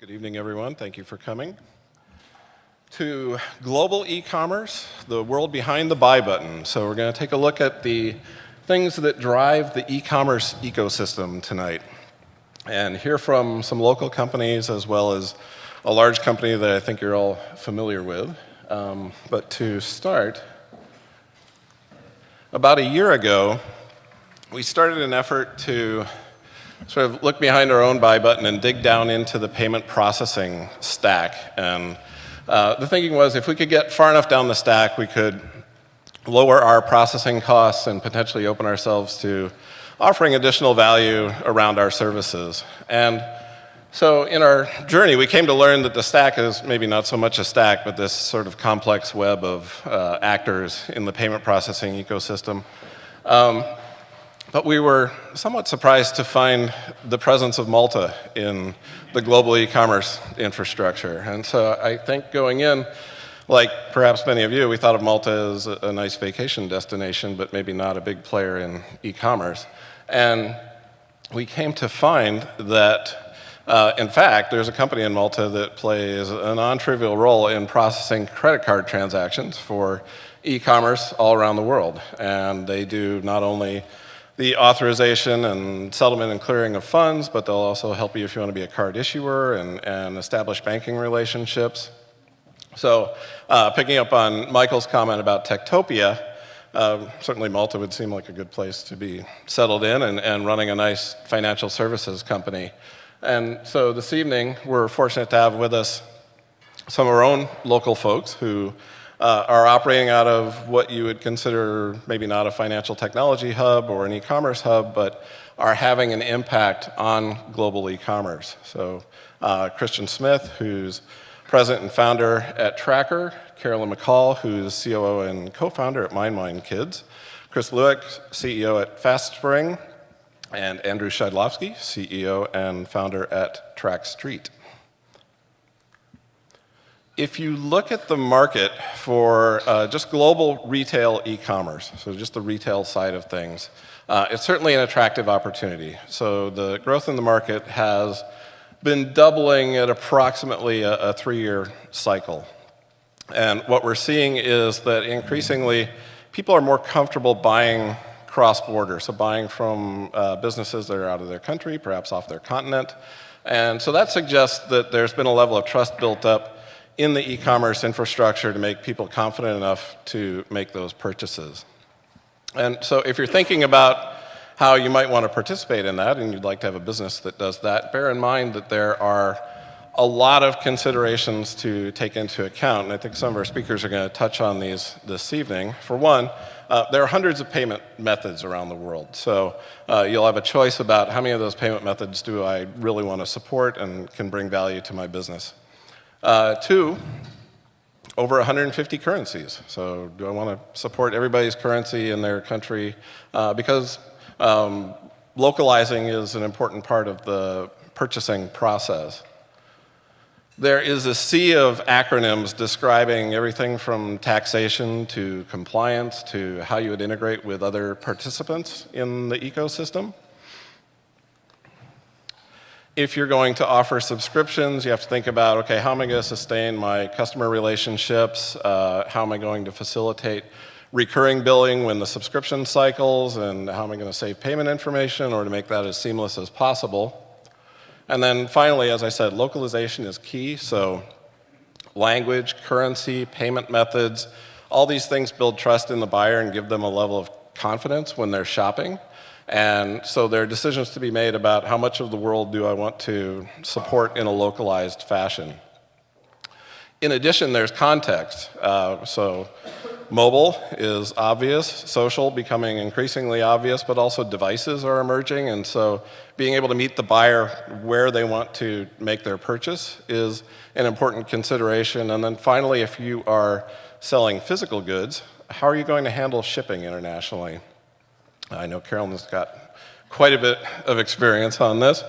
Good evening, everyone. Thank you for coming to Global e-commerce, the world behind the buy button. So we're going to take a look at the things that drive the e-commerce ecosystem tonight and hear from some local companies as well as a large company that I think you're all familiar with. But to start, about a year ago, we started an effort to sort of look behind our own buy button and dig down into the payment processing stack. And the thinking was if we could get far enough down the stack, we could lower our processing costs and potentially open ourselves to offering additional value around our services. And so in our journey, we came to learn that the stack is maybe not so much a stack, but this sort of complex web of actors in the payment processing ecosystem. But we were somewhat surprised to find the presence of Malta in the global e-commerce infrastructure. And so I think going in, like perhaps many of you, we thought of Malta as a nice vacation destination, but maybe not a big player in e-commerce. And we came to find that, in fact, there's a company in Malta that plays a non-trivial role in processing credit card transactions for e-commerce all around the world. And they do not only the authorization and settlement and clearing of funds, but they'll also help you if you want to be a card issuer and establish banking relationships. So picking up on Michael's comment about Techtopia, certainly Malta would seem like a good place to be settled in and running a nice financial services company. And so this evening, we're fortunate to have with us some of our own local folks who are operating out of what you would consider maybe not a financial technology hub or an e-commerce hub, but are having an impact on global e-commerce. So Christian Smith, who's president and founder at TrackR, Carolyn McCall, who's COO and co-founder at MineMine Kids, Chris Lueck, CEO at FastSpring, and Andrew Schydlowsky, CEO and founder at TrackStreet. If you look at the market for just global retail e-commerce, so just the retail side of things, it's certainly an attractive opportunity. So the growth in the market has been doubling at approximately a 3-year cycle. And what we're seeing is that increasingly people are more comfortable buying cross-border, so buying from businesses that are out of their country, perhaps off their continent. And so that suggests that there's been a level of trust built up in the e-commerce infrastructure to make people confident enough to make those purchases. And so if you're thinking about how you might want to participate in that and you'd like to have a business that does that, bear in mind that there are a lot of considerations to take into account, and I think some of our speakers are going to touch on these this evening. For one, there are hundreds of payment methods around the world, so you'll have a choice about how many of those payment methods do I really want to support and can bring value to my business. 2, over 150 currencies. So do I want to support everybody's currency in their country? Because localizing is an important part of the purchasing process. There is a sea of acronyms describing everything from taxation to compliance to how you would integrate with other participants in the ecosystem. If you're going to offer subscriptions, you have to think about, okay, how am I going to sustain my customer relationships? How am I going to facilitate recurring billing when the subscription cycles? And how am I going to save payment information or to make that as seamless as possible? And then finally, as I said, localization is key. So language, currency, payment methods, all these things build trust in the buyer and give them a level of confidence when they're shopping. And so there are decisions to be made about how much of the world do I want to support in a localized fashion. In addition, there's context. So mobile is obvious, social becoming increasingly obvious, but also devices are emerging. And so being able to meet the buyer where they want to make their purchase is an important consideration. And then finally, if you are selling physical goods, how are you going to handle shipping internationally? I know Carolyn's got quite a bit of experience on this.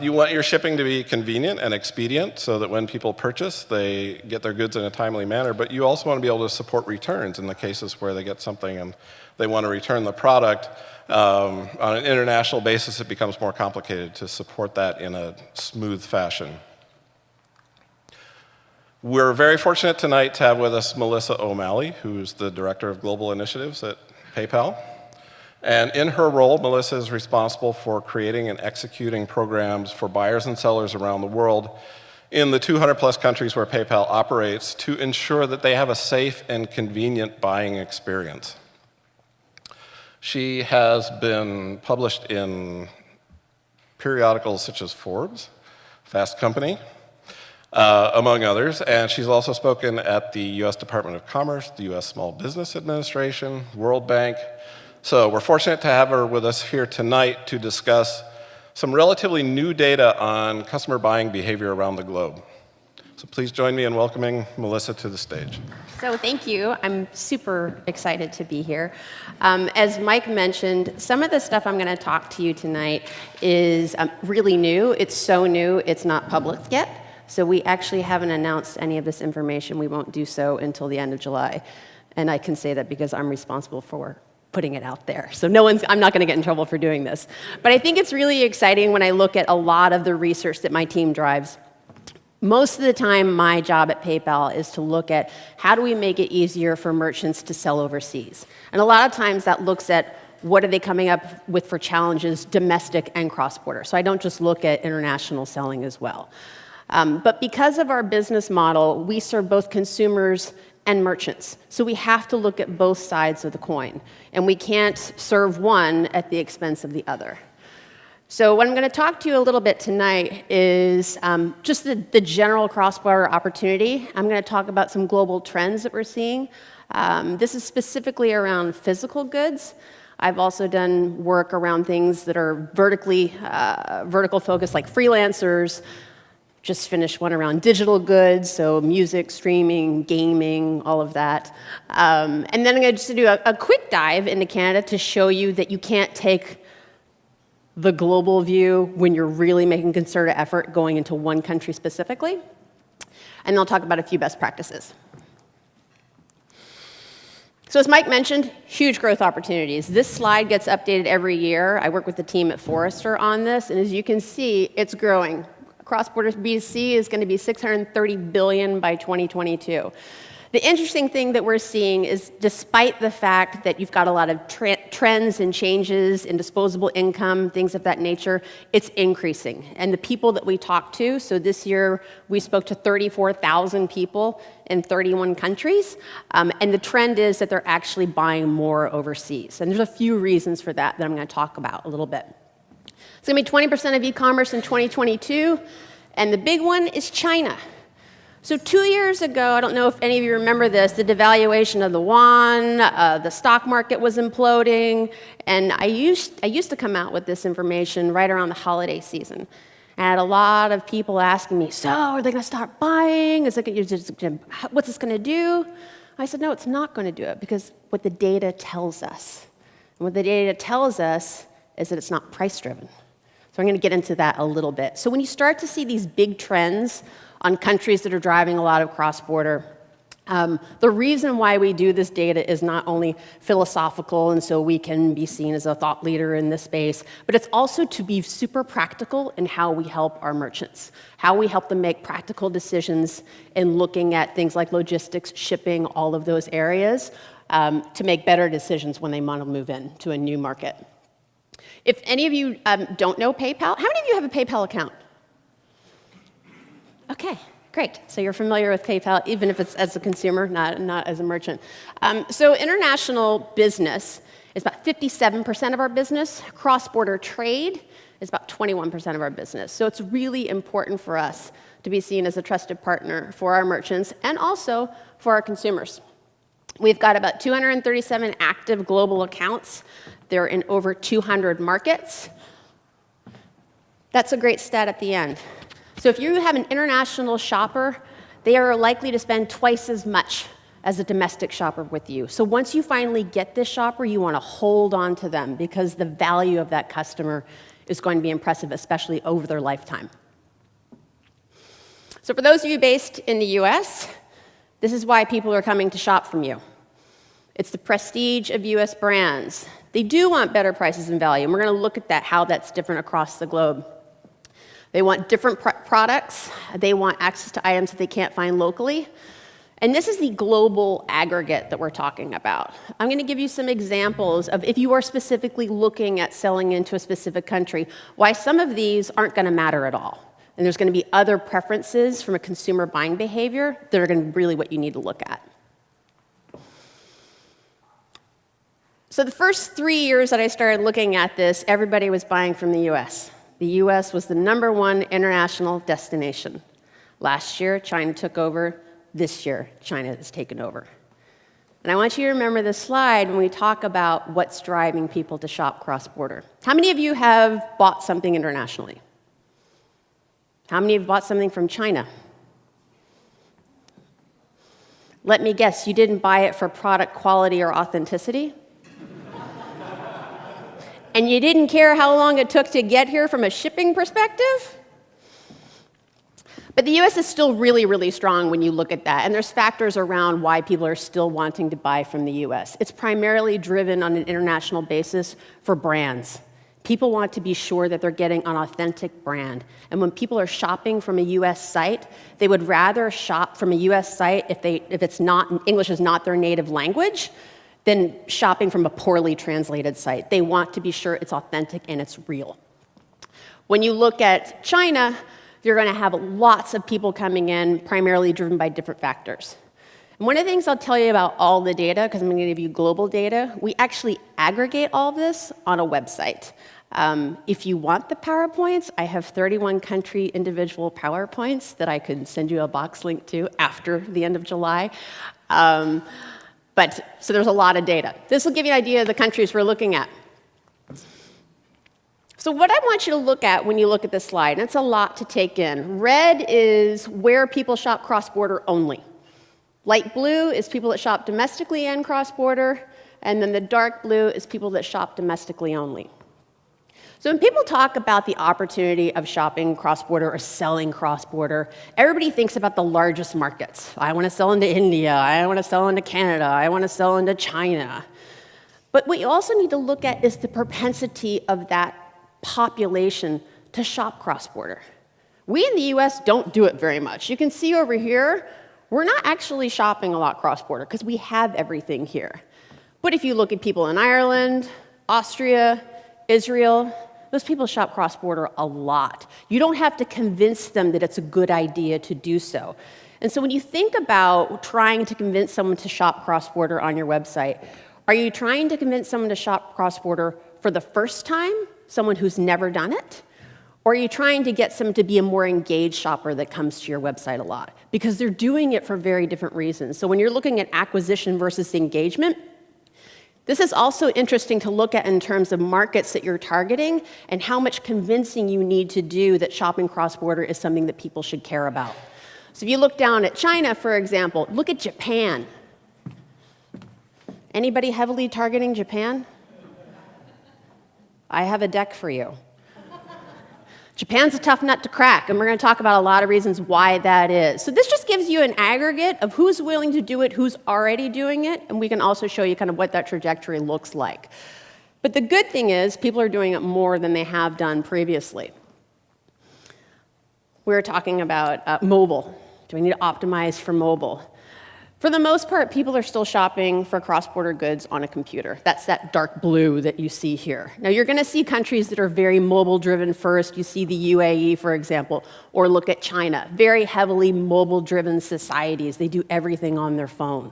You want your shipping to be convenient and expedient so that when people purchase, they get their goods in a timely manner, but you also want to be able to support returns in the cases where they get something and they want to return the product. On an international basis, it becomes more complicated to support that in a smooth fashion. We're very fortunate tonight to have with us Melissa O'Malley, who's the Director of Global Initiatives at PayPal. And in her role, Melissa is responsible for creating and executing programs for buyers and sellers around the world in the 200-plus countries where PayPal operates to ensure that they have a safe and convenient buying experience. She has been published in periodicals such as Forbes, Fast Company, among others, and she's also spoken at the U.S. Department of Commerce, the U.S. Small Business Administration, World Bank. So we're fortunate to have her with us here tonight to discuss some relatively new data on customer buying behavior around the globe. So please join me in welcoming Melissa to the stage. So thank you. I'm super excited to be here. As Mike mentioned, some of the stuff I'm going to talk to you tonight is really new. It's so new, it's not public yet. So we actually haven't announced any of this information. We won't do so until the end of July. And I can say that because I'm responsible for putting it out there. So I'm not going to get in trouble for doing this. But I think it's really exciting when I look at a lot of the research that my team drives. Most of the time, my job at PayPal is to look at how do we make it easier for merchants to sell overseas. And a lot of times that looks at what are they coming up with for challenges, domestic and cross-border. So I don't just look at international selling as well. But because of our business model, we serve both consumers and merchants. So we have to look at both sides of the coin. And we can't serve one at the expense of the other. So what I'm going to talk to you a little bit tonight is just the general cross-border opportunity. I'm going to talk about some global trends that we're seeing. This is specifically around physical goods. I've also done work around things that are vertical focused, like freelancers. Just finished one around digital goods, so music, streaming, gaming, all of that. And then I'm going to just do a quick dive into Canada to show you that you can't take the global view when you're really making concerted effort going into one country specifically. And then I'll talk about a few best practices. So as Mike mentioned, huge growth opportunities. This slide gets updated every year. I work with the team at Forrester on this, and as you can see, it's growing. Cross-border B2C is going to be $630 billion by 2022. The interesting thing that we're seeing is, despite the fact that you've got a lot of trends and changes in disposable income, things of that nature, it's increasing. And the people that we talk to, so this year we spoke to 34,000 people in 31 countries, and the trend is that they're actually buying more overseas. And there's a few reasons for that I'm going to talk about a little bit. It's going to be 20% of e-commerce in 2022, and the big one is China. So 2 years ago, I don't know if any of you remember this, the devaluation of the yuan, the stock market was imploding, and I used to come out with this information right around the holiday season. And I had a lot of people asking me, so are they going to start buying? What's this going to do? I said, no, it's not going to do it, because what the data tells us. And what the data tells us is that it's not price-driven. So I'm going to get into that a little bit. So when you start to see these big trends on countries that are driving a lot of cross-border, the reason why we do this data is not only philosophical, and so we can be seen as a thought leader in this space, but it's also to be super practical in how we help our merchants, how we help them make practical decisions in looking at things like logistics, shipping, all of those areas, to make better decisions when they want to move in to a new market. If any of you don't know PayPal, how many of you have a PayPal account? Okay, great. So you're familiar with PayPal, even if it's as a consumer, not as a merchant. So international business is about 57% of our business. Cross-border trade is about 21% of our business. So it's really important for us to be seen as a trusted partner for our merchants and also for our consumers. We've got about 237 active global accounts. They're in over 200 markets. That's a great stat at the end. So if you have an international shopper, they are likely to spend twice as much as a domestic shopper with you. So once you finally get this shopper, you want to hold on to them because the value of that customer is going to be impressive, especially over their lifetime. So for those of you based in the US, this is why people are coming to shop from you. It's the prestige of US brands. They do want better prices and value, and we're going to look at that, how that's different across the globe. They want different products. They want access to items that they can't find locally. And this is the global aggregate that we're talking about. I'm going to give you some examples of if you are specifically looking at selling into a specific country, why some of these aren't going to matter at all. And there's going to be other preferences from a consumer buying behavior that are going to be really what you need to look at. So the first 3 years that I started looking at this, everybody was buying from the US. The US was the #1 international destination. Last year, China took over. This year, China has taken over. And I want you to remember this slide when we talk about what's driving people to shop cross-border. How many of you have bought something internationally? How many have bought something from China? Let me guess, you didn't buy it for product quality or authenticity? And you didn't care how long it took to get here from a shipping perspective? But the US is still really, really strong when you look at that, and there's factors around why people are still wanting to buy from the US. It's primarily driven on an international basis for brands. People want to be sure that they're getting an authentic brand. And when people are shopping from a US site, they would rather shop from a US site if it's not, English is not their native language, than shopping from a poorly translated site. They want to be sure it's authentic and it's real. When you look at China, you're going to have lots of people coming in, primarily driven by different factors. And one of the things I'll tell you about all the data, because I'm going to give you global data, we actually aggregate all this on a website. If you want the PowerPoints, I have 31 country individual PowerPoints that I could send you a box link to after the end of July. So there's a lot of data. This will give you an idea of the countries we're looking at. So what I want you to look at when you look at this slide, and it's a lot to take in. Red is where people shop cross-border only. Light blue is people that shop domestically and cross-border, and then the dark blue is people that shop domestically only. So when people talk about the opportunity of shopping cross-border or selling cross-border, everybody thinks about the largest markets. I want to sell into India, I want to sell into Canada, I want to sell into China. But what you also need to look at is the propensity of that population to shop cross-border. We in the US don't do it very much. You can see over here, we're not actually shopping a lot cross-border because we have everything here. But if you look at people in Ireland, Austria, Israel, those people shop cross-border a lot. You don't have to convince them that it's a good idea to do so. And so when you think about trying to convince someone to shop cross-border on your website, are you trying to convince someone to shop cross-border for the first time, someone who's never done it? Or are you trying to get someone to be a more engaged shopper that comes to your website a lot? Because they're doing it for very different reasons. So when you're looking at acquisition versus engagement, this is also interesting to look at in terms of markets that you're targeting and how much convincing you need to do that shopping cross-border is something that people should care about. So if you look down at China, for example, look at Japan. Anybody heavily targeting Japan? I have a deck for you. Japan's a tough nut to crack, and we're going to talk about a lot of reasons why that is. So this just gives you an aggregate of who's willing to do it, who's already doing it, and we can also show you kind of what that trajectory looks like. But the good thing is people are doing it more than they have done previously. We're talking about mobile. Do we need to optimize for mobile? For the most part, people are still shopping for cross-border goods on a computer. That's that dark blue that you see here. Now, you're going to see countries that are very mobile-driven first. You see the UAE, for example, or look at China. Very heavily mobile-driven societies. They do everything on their phone.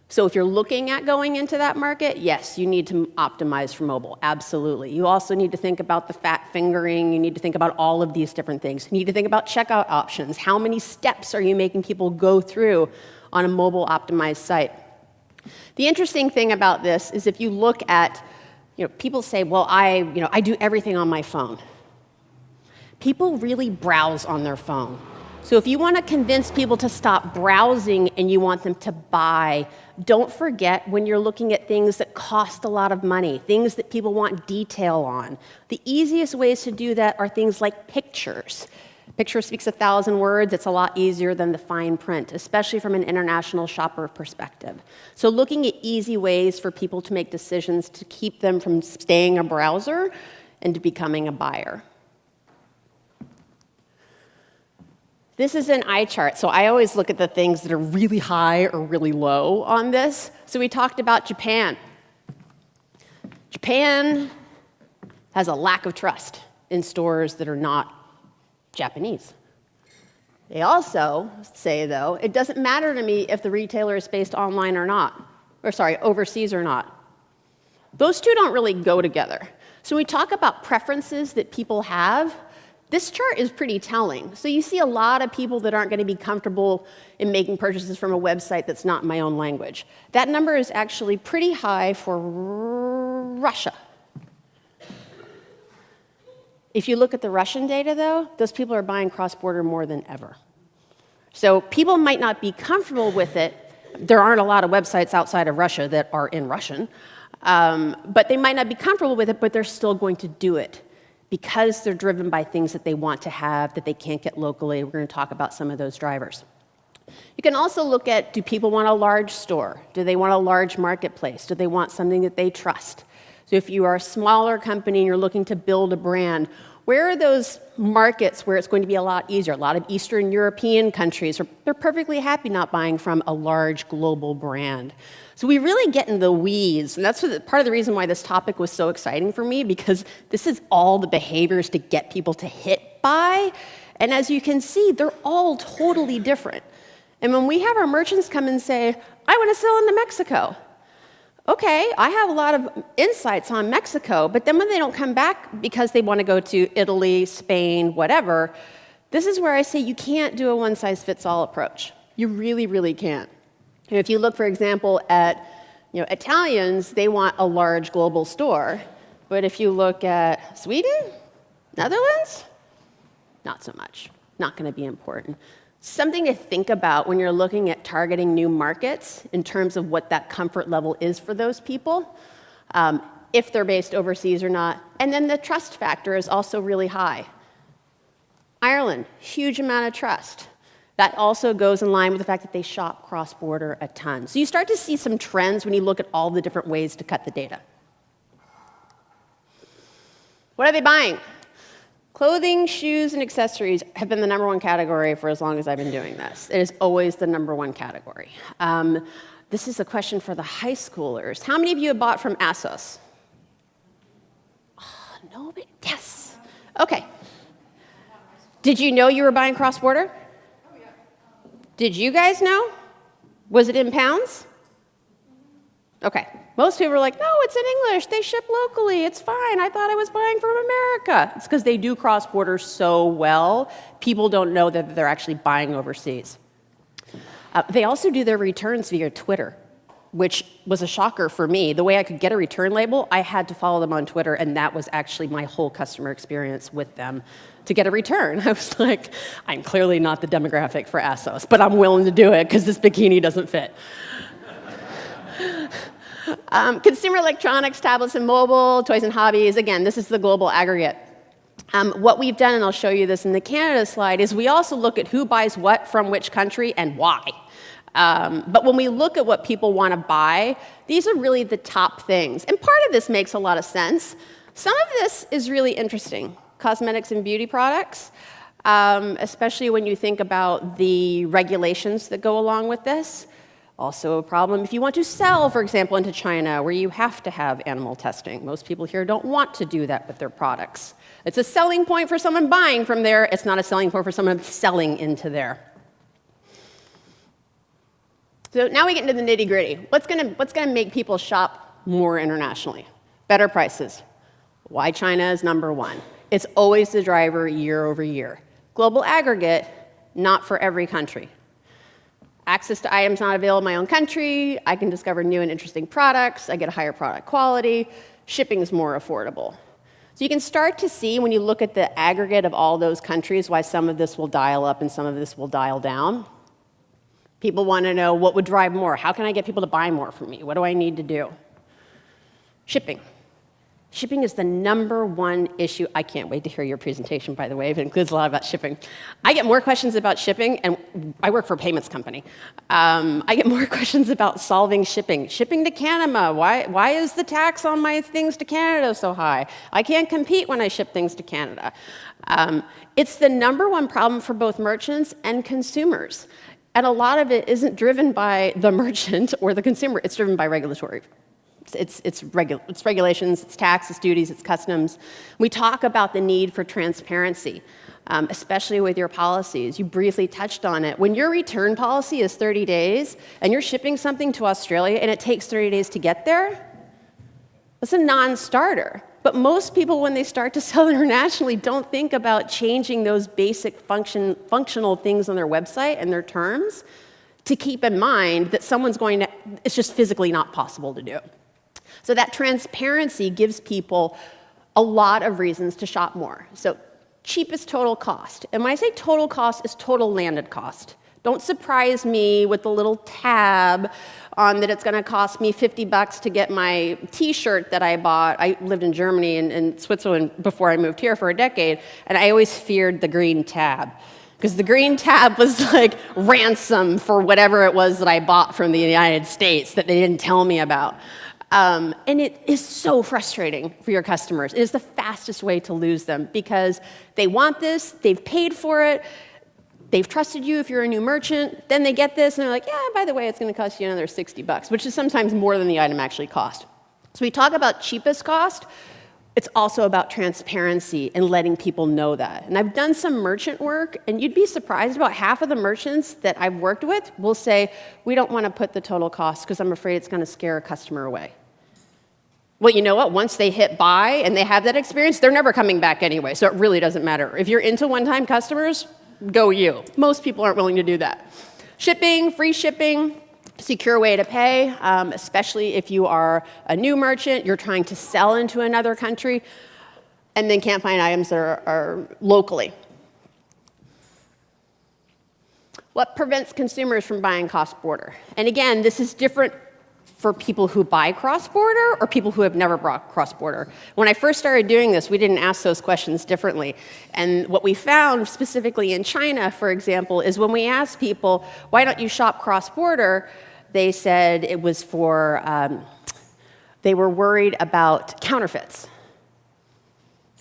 So if you're looking at going into that market, yes, you need to optimize for mobile, absolutely. You also need to think about the fat fingering. You need to think about all of these different things. You need to think about checkout options. How many steps are you making people go through on a mobile optimized site? The interesting thing about this is if you look at, people say, well, I do everything on my phone. People really browse on their phone. So if you want to convince people to stop browsing and you want them to buy, don't forget when you're looking at things that cost a lot of money, things that people want detail on. The easiest ways to do that are things like pictures. Picture speaks 1,000 words. It's a lot easier than the fine print, especially from an international shopper perspective. So looking at easy ways for people to make decisions to keep them from staying a browser and to becoming a buyer. This is an eye chart, so I always look at the things that are really high or really low on this. So we talked about Japan. Japan has a lack of trust in stores that are not Japanese. They also say, though, it doesn't matter to me if the retailer is based online or not, or sorry, overseas or not. Those two don't really go together. So when we talk about preferences that people have, this chart is pretty telling. So you see a lot of people that aren't going to be comfortable in making purchases from a website that's not in my own language. That number is actually pretty high for Russia. If you look at the Russian data, though, those people are buying cross-border more than ever. So people might not be comfortable with it. There aren't a lot of websites outside of Russia that are in Russian. But they might not be comfortable with it, but they're still going to do it because they're driven by things that they want to have that they can't get locally. We're going to talk about some of those drivers. You can also look at, do people want a large store? Do they want a large marketplace? Do they want something that they trust? So if you are a smaller company and you're looking to build a brand, where are those markets where it's going to be a lot easier? A lot of Eastern European countries, they're perfectly happy not buying from a large global brand. So we really get in the weeds, and that's part of the reason why this topic was so exciting for me, because this is all the behaviors to get people to hit buy. And as you can see, they're all totally different. And when we have our merchants come and say, I want to sell into Mexico. Okay, I have a lot of insights on Mexico, but then when they don't come back because they want to go to Italy, Spain, whatever, this is where I say you can't do a one-size-fits-all approach. You really, really can't. And if you look, for example, at Italians, they want a large global store. But if you look at Sweden, Netherlands, not so much. Not going to be important. Something to think about when you're looking at targeting new markets in terms of what that comfort level is for those people, if they're based overseas or not. And then the trust factor is also really high. Ireland, huge amount of trust. That also goes in line with the fact that they shop cross-border a ton. So you start to see some trends when you look at all the different ways to cut the data. What are they buying? Clothing, shoes, and accessories have been the #1 category for as long as I've been doing this. It is always the #1 category. This is a question for the high schoolers. How many of you have bought from ASOS? Oh, nobody? Yes. Okay. Did you know you were buying cross-border? Did you guys know? Was it in pounds? Okay. Most people are like, no, it's in English. They ship locally. It's fine. I thought I was buying from America. It's because they do cross-border so well, people don't know that they're actually buying overseas. They also do their returns via Twitter, which was a shocker for me. The way I could get a return label, I had to follow them on Twitter, and that was actually my whole customer experience with them to get a return. I was like, I'm clearly not the demographic for ASOS, but I'm willing to do it because this bikini doesn't fit. Consumer electronics, tablets and mobile, toys and hobbies. Again, this is the global aggregate. What we've done, and I'll show you this in the Canada slide, is we also look at who buys what from which country and why. But when we look at what people want to buy, these are really the top things. And part of this makes a lot of sense. Some of this is really interesting. Cosmetics and beauty products, especially when you think about the regulations that go along with this. Also a problem if you want to sell, for example, into China, where you have to have animal testing. Most people here don't want to do that with their products. It's a selling point for someone buying from there. It's not a selling point for someone selling into there. So now we get into the nitty-gritty. What's gonna make people shop more internationally? Better prices. Why China is #1. It's always the driver year over year. Global aggregate, not for every country. Access to items not available in my own country. I can discover new and interesting products. I get a higher product quality. Shipping is more affordable. So you can start to see when you look at the aggregate of all those countries why some of this will dial up and some of this will dial down. People want to know what would drive more. How can I get people to buy more from me? What do I need to do? Shipping. Shipping is the #1 issue. I can't wait to hear your presentation, by the way. It includes a lot about shipping. I get more questions about shipping, and I work for a payments company. I get more questions about solving shipping. Shipping to Canada, why is the tax on my things to Canada so high? I can't compete when I ship things to Canada. It's the #1 problem for both merchants and consumers. And a lot of it isn't driven by the merchant or the consumer. It's driven by regulatory. It's regulations, it's tax, it's duties, it's customs. We talk about the need for transparency, especially with your policies. You briefly touched on it. When your return policy is 30 days and you're shipping something to Australia and it takes 30 days to get there, that's a non-starter. But most people, when they start to sell internationally, don't think about changing those basic functional things on their website and their terms to keep in mind that it's just physically not possible to do. So that transparency gives people a lot of reasons to shop more. So cheapest total cost. And when I say total cost, it's total landed cost. Don't surprise me with the little tab on that it's going to cost me $50 to get my T-shirt that I bought. I lived in Germany and Switzerland before I moved here for a decade, and I always feared the green tab. Because the green tab was like ransom for whatever it was that I bought from the United States that they didn't tell me about. And it is so frustrating for your customers. It is the fastest way to lose them because they want this, they've paid for it, they've trusted you if you're a new merchant, then they get this and they're like, yeah, by the way, it's going to cost you another $60, which is sometimes more than the item actually cost. So we talk about cheapest cost. It's also about transparency and letting people know that. And I've done some merchant work, and you'd be surprised about half of the merchants that I've worked with will say, we don't want to put the total cost because I'm afraid it's going to scare a customer away. Well, you know what? Once they hit buy and they have that experience, they're never coming back anyway, so it really doesn't matter. If you're into one-time customers, go you. Most people aren't willing to do that. Shipping, free shipping, secure way to pay, especially if you are a new merchant, you're trying to sell into another country, and then can't find items that are locally. What prevents consumers from buying cross-border? And again, this is different for people who buy cross-border or people who have never bought cross-border. When I first started doing this, we didn't ask those questions differently. And what we found, specifically in China, for example, is when we asked people, why don't you shop cross-border, they said it was for, they were worried about counterfeits.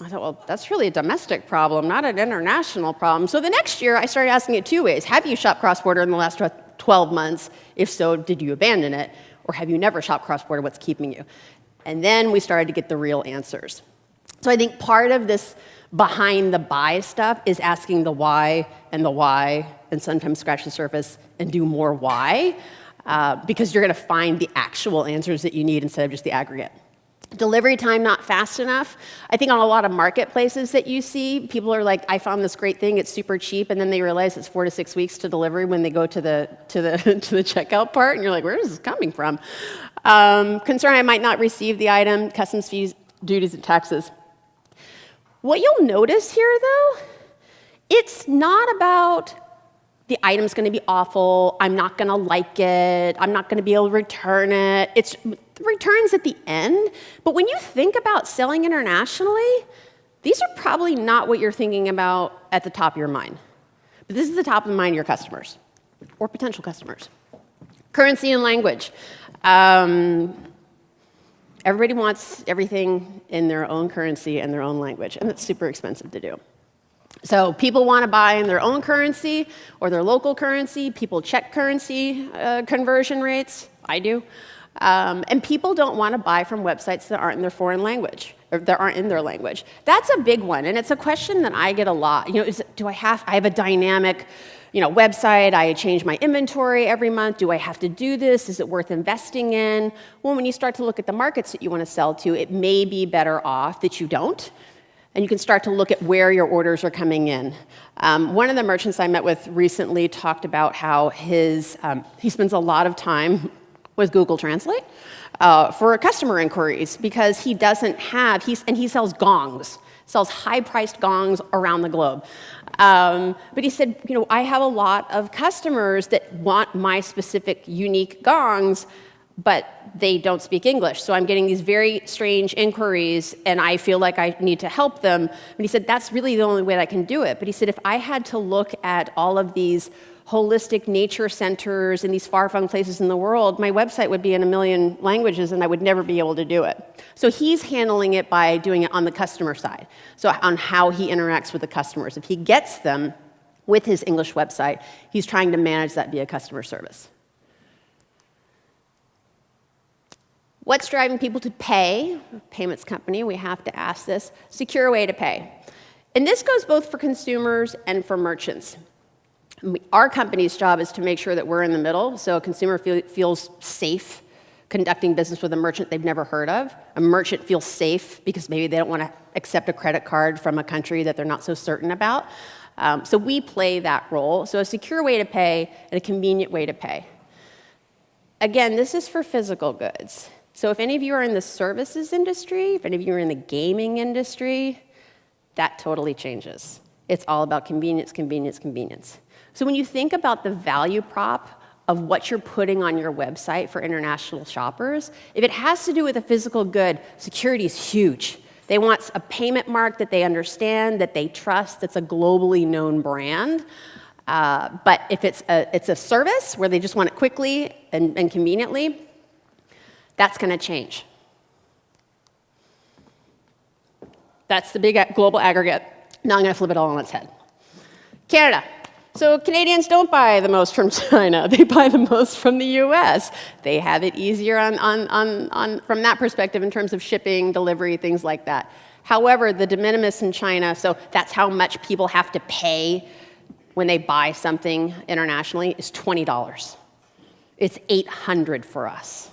I thought, well, that's really a domestic problem, not an international problem. So the next year, I started asking it 2 ways. Have you shopped cross-border in the last 12 months? If so, did you abandon it? Or have you never shopped cross-border? What's keeping you? And then we started to get the real answers. So I think part of this behind the buy stuff is asking the why, and sometimes scratch the surface and do more why, because you're going to find the actual answers that you need instead of just the aggregate. Delivery time not fast enough. I think on a lot of marketplaces that you see, people are like, I found this great thing, it's super cheap, and then they realize it's 4 to 6 weeks to delivery when they go to the checkout part, and you're like, where is this coming from? Concern I might not receive the item, customs fees, duties, and taxes. What you'll notice here, though, it's not about the item's going to be awful, I'm not going to like it, I'm not going to be able to return it. It's the returns at the end. But when you think about selling internationally, these are probably not what you're thinking about at the top of your mind. But this is the top of the mind of your customers or potential customers. Currency and language. Everybody wants everything in their own currency and their own language, and it's super expensive to do. So people want to buy in their own currency or their local currency. People check currency conversion rates. I do. And people don't want to buy from websites that aren't in their foreign language, or that aren't in their language. That's a big one, and it's a question that I get a lot. You know, I have a dynamic, website, I change my inventory every month. Do I have to do this? Is it worth investing in? Well, when you start to look at the markets that you want to sell to, it may be better off that you don't. And you can start to look at where your orders are coming in. One of the merchants I met with recently talked about how he spends a lot of time with Google Translate for customer inquiries because he doesn't have, he sells gongs, sells high-priced gongs around the globe. But he said, I have a lot of customers that want my specific unique gongs, but they don't speak English. So I'm getting these very strange inquiries, and I feel like I need to help them. And he said, that's really the only way that I can do it. But he said, if I had to look at all of these holistic nature centers in these far-flung places in the world, my website would be in a million languages, and I would never be able to do it. So he's handling it by doing it on the customer side, so on how he interacts with the customers. If he gets them with his English website, he's trying to manage that via customer service. What's driving people to pay? Payments company, we have to ask this. Secure way to pay. And this goes both for consumers and for merchants. Our company's job is to make sure that we're in the middle, so a consumer feels safe conducting business with a merchant they've never heard of. A merchant feels safe because maybe they don't want to accept a credit card from a country that they're not so certain about. So we play that role. So a secure way to pay and a convenient way to pay. Again, this is for physical goods. So if any of you are in the services industry, if any of you are in the gaming industry, that totally changes. It's all about convenience, convenience, convenience. So when you think about the value prop of what you're putting on your website for international shoppers, if it has to do with a physical good, security is huge. They want a payment mark that they understand, that they trust, that's a globally known brand. But if it's a service where they just want it quickly and conveniently, that's going to change. That's the big global aggregate. Now I'm going to flip it all on its head. Canada. So Canadians don't buy the most from China. They buy the most from the US. They have it easier from that perspective in terms of shipping, delivery, things like that. However, the de minimis in China, so that's how much people have to pay when they buy something internationally, is $20. It's $800 for us.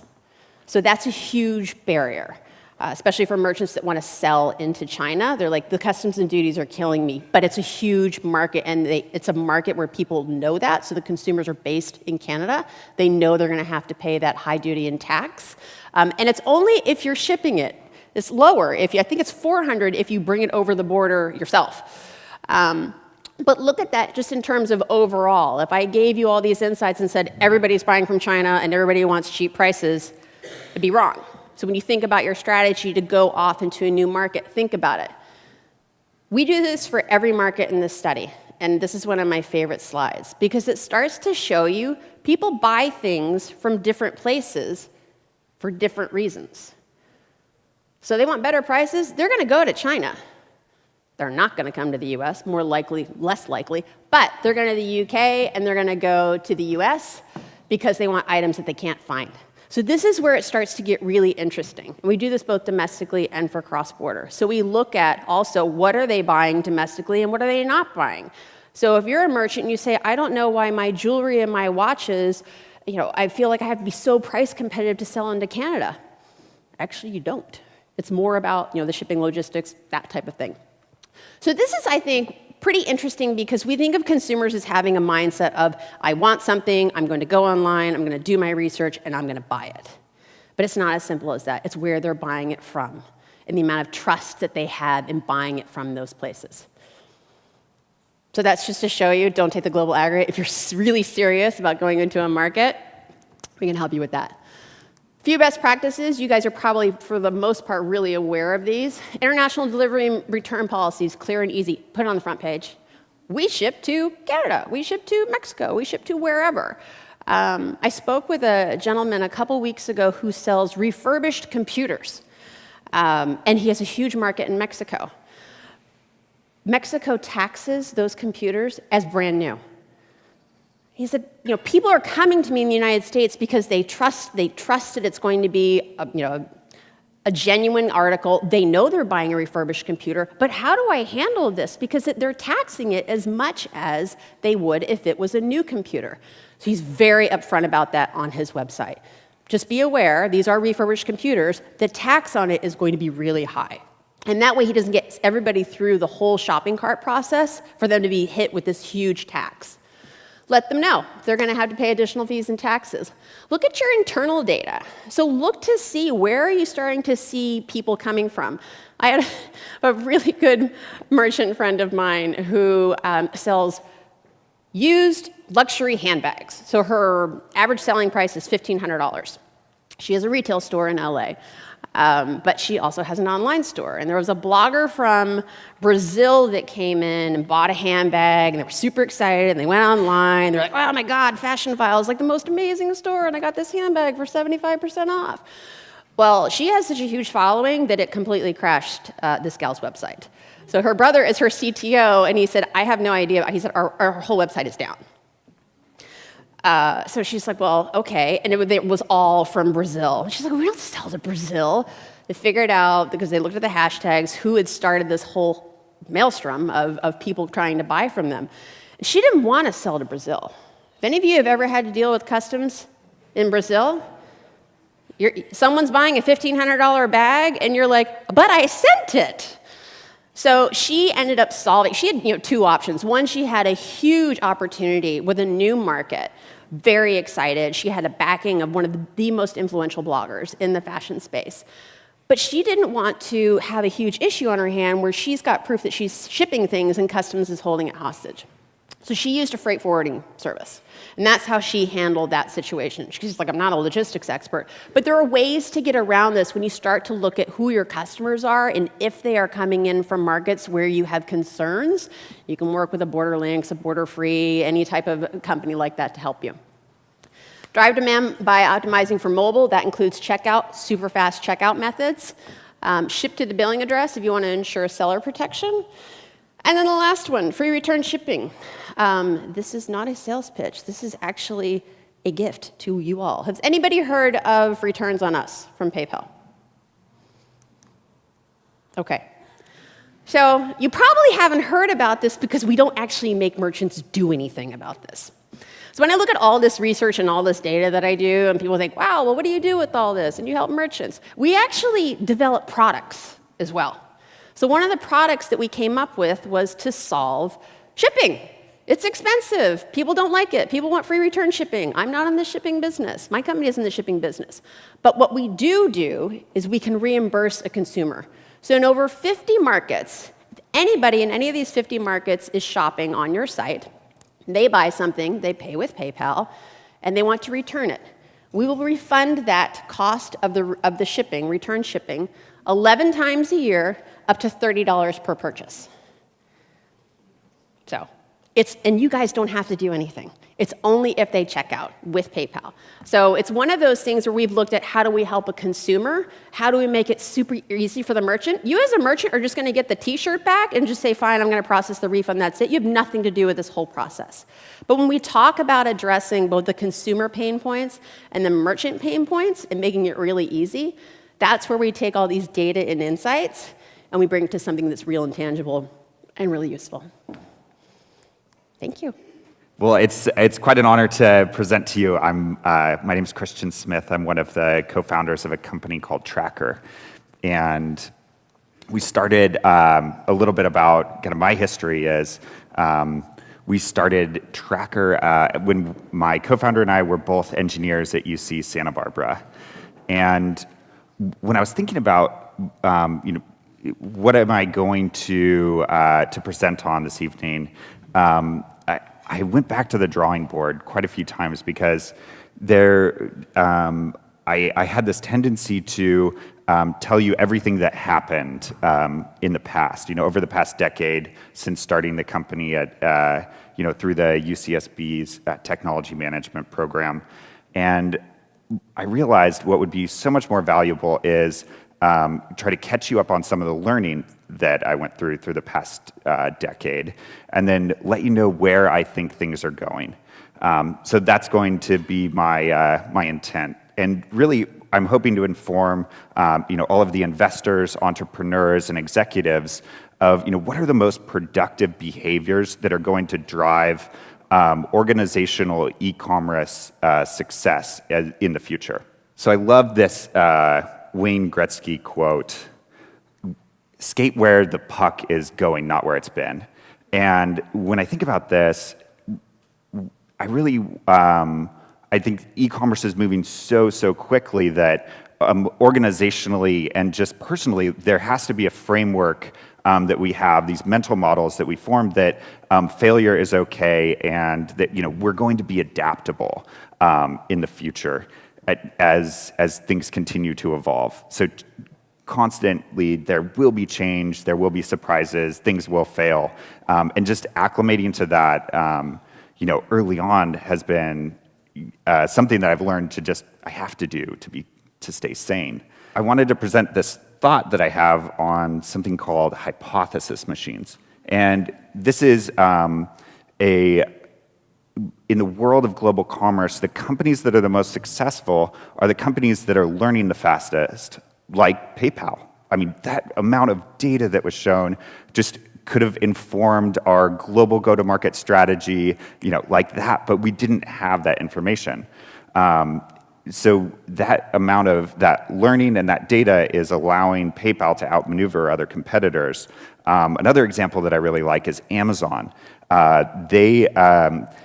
So that's a huge barrier. Especially for merchants that want to sell into China. They're like, the customs and duties are killing me. But it's a huge market, and it's a market where people know that, so the consumers are based in Canada. They know they're going to have to pay that high duty and tax. And it's only if you're shipping it. It's lower. I think it's $400 if you bring it over the border yourself. But look at that just in terms of overall. If I gave you all these insights and said, everybody's buying from China and everybody wants cheap prices, it'd be wrong. So when you think about your strategy to go off into a new market, think about it. We do this for every market in this study, and this is one of my favorite slides, because it starts to show you people buy things from different places for different reasons. So they want better prices, they're going to go to China. They're not going to come to the US, more likely, less likely, but they're going to the UK and they're going to go to the US because they want items that they can't find. So this is where it starts to get really interesting. And we do this both domestically and for cross-border. So we look at also what are they buying domestically and what are they not buying. So if you're a merchant and you say, I don't know why my jewelry and my watches, I feel like I have to be so price competitive to sell into Canada. Actually, you don't. It's more about the shipping logistics, that type of thing. So this is, I think, pretty interesting because we think of consumers as having a mindset of, I want something, I'm going to go online, I'm going to do my research, and I'm going to buy it. But it's not as simple as that. It's where they're buying it from and the amount of trust that they have in buying it from those places. So that's just to show you, don't take the global aggregate. If you're really serious about going into a market, we can help you with that. Few best practices. You guys are probably, for the most part, really aware of these. International delivery and return policies, clear and easy. Put it on the front page. We ship to Canada. We ship to Mexico. We ship to wherever. I spoke with a gentleman a couple weeks ago who sells refurbished computers. And he has a huge market in Mexico. Mexico taxes those computers as brand new. He said, people are coming to me in the United States because they trust that it's going to be a genuine article. They know they're buying a refurbished computer, but how do I handle this? Because they're taxing it as much as they would if it was a new computer. So he's very upfront about that on his website. Just be aware, these are refurbished computers. The tax on it is going to be really high. And that way he doesn't get everybody through the whole shopping cart process for them to be hit with this huge tax. Let them know if they're going to have to pay additional fees and taxes. Look at your internal data. So look to see where are you starting to see people coming from. I had a really good merchant friend of mine who sells used luxury handbags. So her average selling price is $1,500. She has a retail store in LA, but she also has an online store. And there was a blogger from Brazil that came in and bought a handbag, and they were super excited, and they went online. They're like, oh my God, Fashion File is like the most amazing store, and I got this handbag for 75% off. Well, she has such a huge following that it completely crashed this gal's website. So her brother is her CTO, and he said, I have no idea. He said, our whole website is down. So she's like, well, okay. And it was all from Brazil. She's like, we don't sell to Brazil. They figured out, because they looked at the hashtags, who had started this whole maelstrom of people trying to buy from them. And she didn't want to sell to Brazil. If any of you have ever had to deal with customs in Brazil, someone's buying a $1,500 bag, and you're like, but I sent it. So she ended up solving, she had two options. One, she had a huge opportunity with a new market, very excited. She had a backing of one of the most influential bloggers in the fashion space. But she didn't want to have a huge issue on her hand where she's got proof that she's shipping things and customs is holding it hostage. So she used a freight forwarding service. And that's how she handled that situation. She's like, I'm not a logistics expert. But there are ways to get around this when you start to look at who your customers are and if they are coming in from markets where you have concerns. You can work with a Borderlinks, a Borderfree, any type of company like that to help you. Drive demand by optimizing for mobile. That includes checkout, super fast checkout methods. Ship to the billing address if you want to ensure seller protection. And then the last one, free return shipping. This is not a sales pitch. This is actually a gift to you all. Has anybody heard of returns on us from PayPal? Okay. So you probably haven't heard about this because we don't actually make merchants do anything about this. So when I look at all this research and all this data that I do, and people think, wow, well, what do you do with all this? And you help merchants. We actually develop products as well. So one of the products that we came up with was to solve shipping. It's expensive. People don't like it. People want free return shipping. I'm not in the shipping business. My company is in the shipping business. But what we do is we can reimburse a consumer. So in over 50 markets, if anybody in any of these 50 markets is shopping on your site, they buy something, they pay with PayPal, and they want to return it. We will refund that cost of the shipping, return shipping, 11 times a year, up to $30 per purchase. So, and you guys don't have to do anything. It's only if they check out with PayPal. So it's one of those things where we've looked at how do we help a consumer? How do we make it super easy for the merchant? You as a merchant are just going to get the t-shirt back and just say, fine, I'm going to process the refund, that's it. You have nothing to do with this whole process. But when we talk about addressing both the consumer pain points and the merchant pain points and making it really easy, that's where we take all these data and insights and we bring it to something that's real and tangible and really useful. Thank you. Well, it's quite an honor to present to you. My name is Christian Smith. I'm one of the co-founders of a company called TrackR. And we started a little bit about kind of my history is we started TrackR when my co-founder and I were both engineers at UC Santa Barbara. And when I was thinking about, what am I going to present on this evening, I went back to the drawing board quite a few times because I had this tendency to tell you everything that happened in the past, over the past decade since starting the company at, through the UCSB's technology management program. And I realized what would be so much more valuable is try to catch you up on some of the learning that I went through the past decade, and then let you know where I think things are going. So that's going to be my intent. And really, I'm hoping to inform all of the investors, entrepreneurs, and executives of what are the most productive behaviors that are going to drive organizational e-commerce success in the future. So I love this Wayne Gretzky quote, skate where the puck is going, not where it's been. And when I think about this, I really, I think e-commerce is moving so quickly that organizationally and just personally, there has to be a framework that we have, these mental models that we form that failure is okay and that we're going to be adaptable in the future. as things continue to evolve. So constantly there will be change, there will be surprises, things will fail, and just acclimating to that, early on has been something that I've learned I have to do to stay sane. I wanted to present this thought that I have on something called hypothesis machines. And this is in the world of global commerce, the companies that are the most successful are the companies that are learning the fastest, like PayPal. I mean, that amount of data that was shown just could have informed our global go-to-market strategy, like that, but we didn't have that information. So that amount of that learning and that data is allowing PayPal to outmaneuver other competitors. Another example that I really like is Amazon. They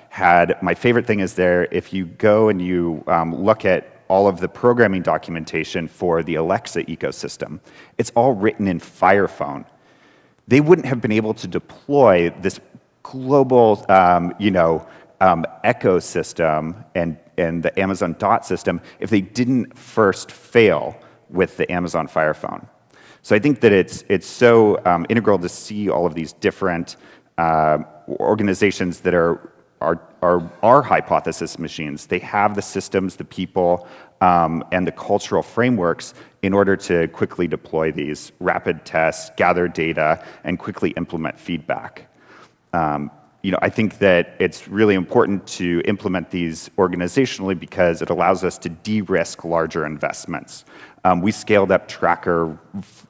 had, my favorite thing is if you go and you look at all of the programming documentation for the Alexa ecosystem, it's all written in Firephone. They wouldn't have been able to deploy this global, ecosystem and the Amazon Dot system if they didn't first fail with the Amazon Firephone. So I think that it's so integral to see all of these different organizations that are hypothesis machines. They have the systems, the people, and the cultural frameworks in order to quickly deploy these rapid tests, gather data, and quickly implement feedback. I think that it's really important to implement these organizationally because it allows us to de-risk larger investments. We scaled up TrackR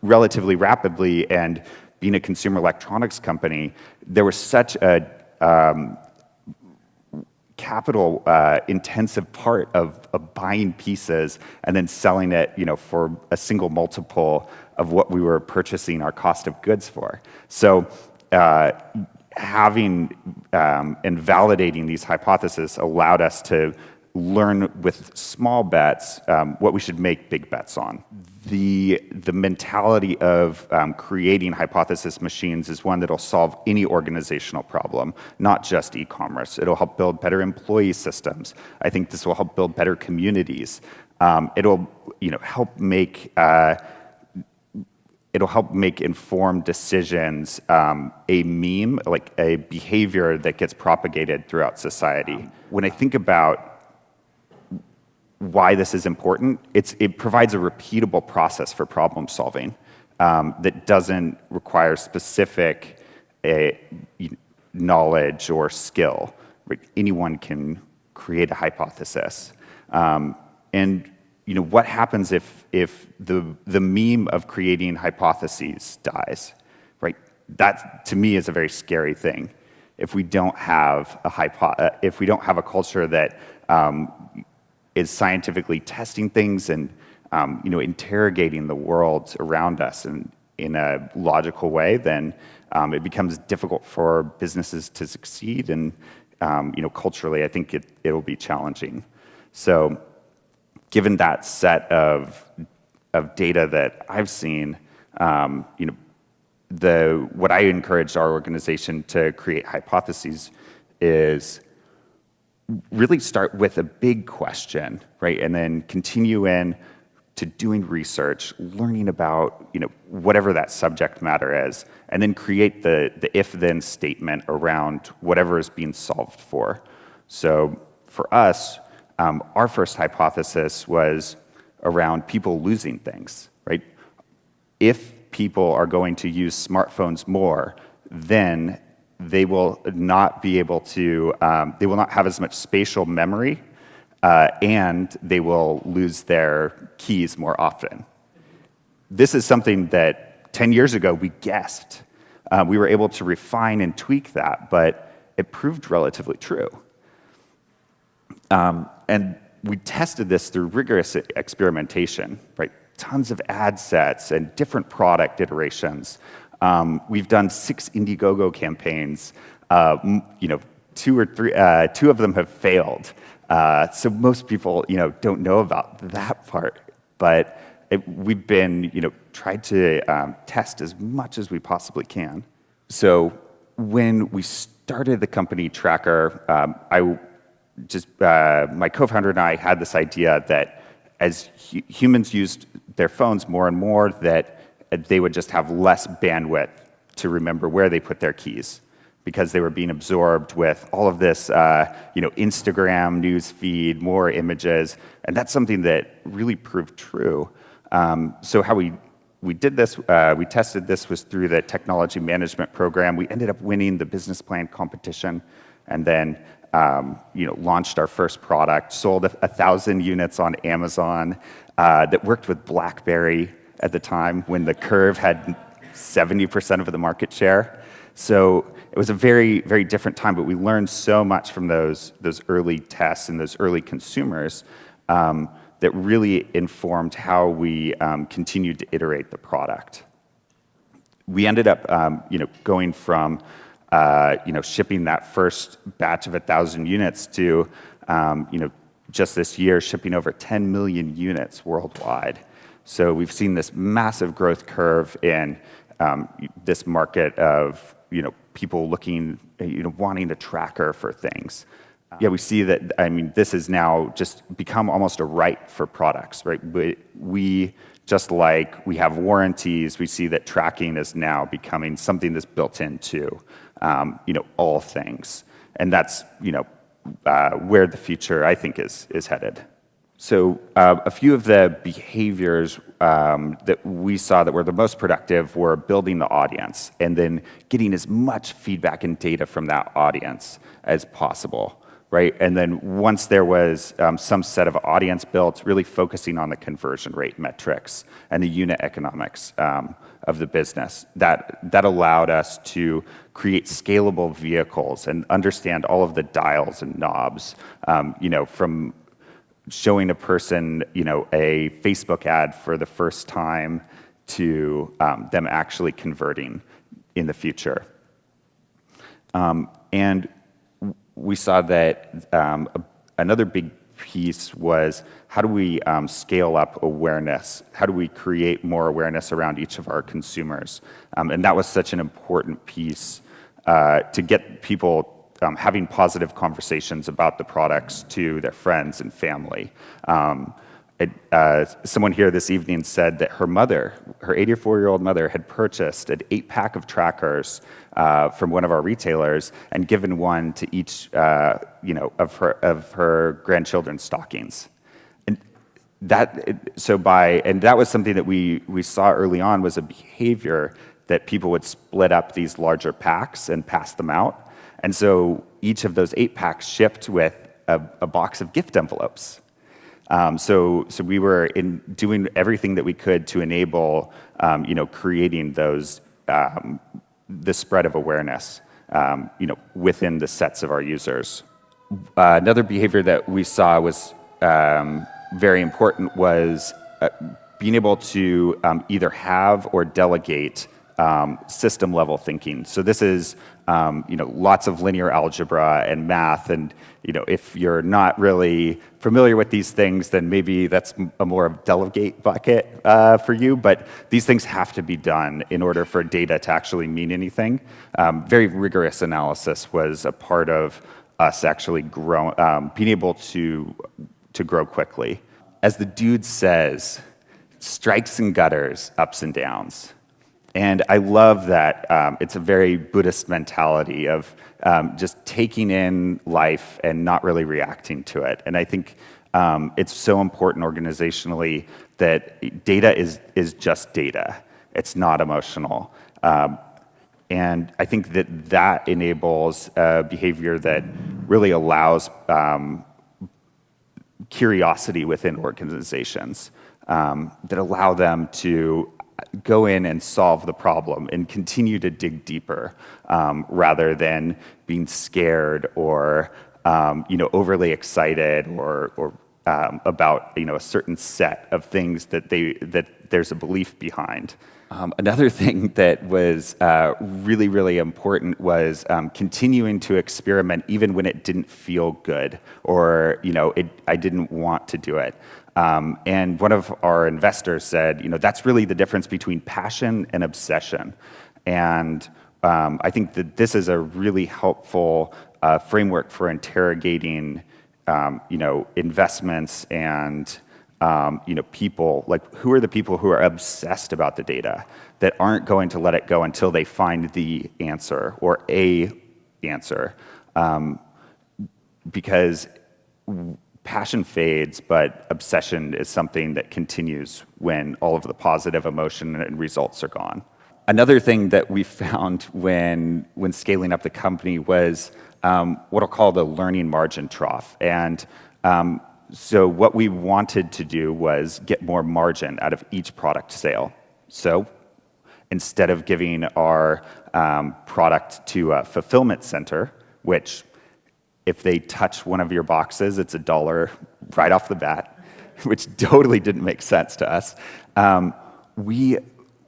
relatively rapidly, and being a consumer electronics company, there was such a capital intensive part of buying pieces and then selling it, for a single multiple of what we were purchasing our cost of goods for. So having and validating these hypotheses allowed us to learn with small bets what we should make big bets on. The mentality of creating hypothesis machines is one that'll solve any organizational problem, not just e-commerce. It'll help build better employee systems. I think this will help build better communities. It'll help make informed decisions a meme, like a behavior that gets propagated throughout society. When I think about why this is important, it provides a repeatable process for problem solving that doesn't require specific knowledge or skill. Right? Anyone can create a hypothesis. And what happens if the meme of creating hypotheses dies? Right? That to me is a very scary thing. If we don't have a culture that is scientifically testing things and interrogating the world around us in a logical way, then it becomes difficult for businesses to succeed, and culturally, I think it will be challenging. So, given that set of data that I've seen, what I encouraged our organization to create hypotheses is really start with a big question, right? And then continue in to doing research, learning about, whatever that subject matter is, and then create the if-then statement around whatever is being solved for. So for us, our first hypothesis was around people losing things, right? If people are going to use smartphones more, then they will not be able to, they will not have as much spatial memory, and they will lose their keys more often. This is something that 10 years ago we guessed. We were able to refine and tweak that, but it proved relatively true. And we tested this through rigorous experimentation, right? Tons of ad sets and different product iterations. We've done 6 Indiegogo campaigns. Two of them have failed. So most people, don't know about that part. But we've been, tried to test as much as we possibly can. So when we started the company TrackR, my co-founder and I had this idea that as humans used their phones more and more, that they would just have less bandwidth to remember where they put their keys because they were being absorbed with all of this, Instagram news feed, more images, and that's something that really proved true. So how we did this, we tested this was through the technology management program. We ended up winning the business plan competition, and then launched our first product, sold 1,000 units on Amazon that worked with BlackBerry at the time when the Curve had 70% of the market share. So it was a very, very different time, but we learned so much from those early tests and those early consumers that really informed how we continued to iterate the product. We ended up going from shipping that first batch of 1,000 units to just this year shipping over 10 million units worldwide. So we've seen this massive growth curve in this market of people looking, wanting a tracker for things. We see that, this has now just become almost a right for products, right? We just like we have warranties, we see that tracking is now becoming something that's built into, all things. And that's, where the future, I think, is headed. So a few of the behaviors that we saw that were the most productive were building the audience and then getting as much feedback and data from that audience as possible, right? And then once there was some set of audience built, really focusing on the conversion rate metrics and the unit economics of the business. That allowed us to create scalable vehicles and understand all of the dials and knobs, from showing a person, a Facebook ad for the first time to them actually converting in the future. And we saw that another big piece was how do we scale up awareness? How do we create more awareness around each of our consumers? And that was such an important piece to get people having positive conversations about the products to their friends and family. Someone here this evening said that her mother, her 84-year-old mother, had purchased an 8-pack of trackers from one of our retailers and given one to each, of her grandchildren's stockings. And that was something that we saw early on was a behavior that people would split up these larger packs and pass them out. And so each of those 8 packs shipped with a box of gift envelopes. So we were doing everything that we could to enable, creating those, the spread of awareness, within the sets of our users. Another behavior that we saw was very important was being able to either have or delegate system level thinking. So this is, lots of linear algebra and math. And, if you're not really familiar with these things, then maybe that's a more of delegate bucket for you. But these things have to be done in order for data to actually mean anything. Very rigorous analysis was a part of us actually being able to grow quickly. As the dude says, strikes and gutters, ups and downs. And I love that it's a very Buddhist mentality of just taking in life and not really reacting to it. And I think it's so important organizationally that data is just data. It's not emotional. And I think that enables behavior that really allows curiosity within organizations that allow them to go in and solve the problem and continue to dig deeper rather than being scared or overly excited or about a certain set of things that there's a belief behind. Another thing that was really, really important was continuing to experiment even when it didn't feel good or I didn't want to do it. And one of our investors said, that's really the difference between passion and obsession. And I think that this is a really helpful framework for interrogating investments and people, like who are the people who are obsessed about the data that aren't going to let it go until they find the answer or a answer, because passion fades, but obsession is something that continues when all of the positive emotion and results are gone. Another thing that we found when scaling up the company was what I'll call the learning margin trough. And so what we wanted to do was get more margin out of each product sale. So instead of giving our product to a fulfillment center, which if they touch one of your boxes, it's $1 right off the bat, which totally didn't make sense to us, we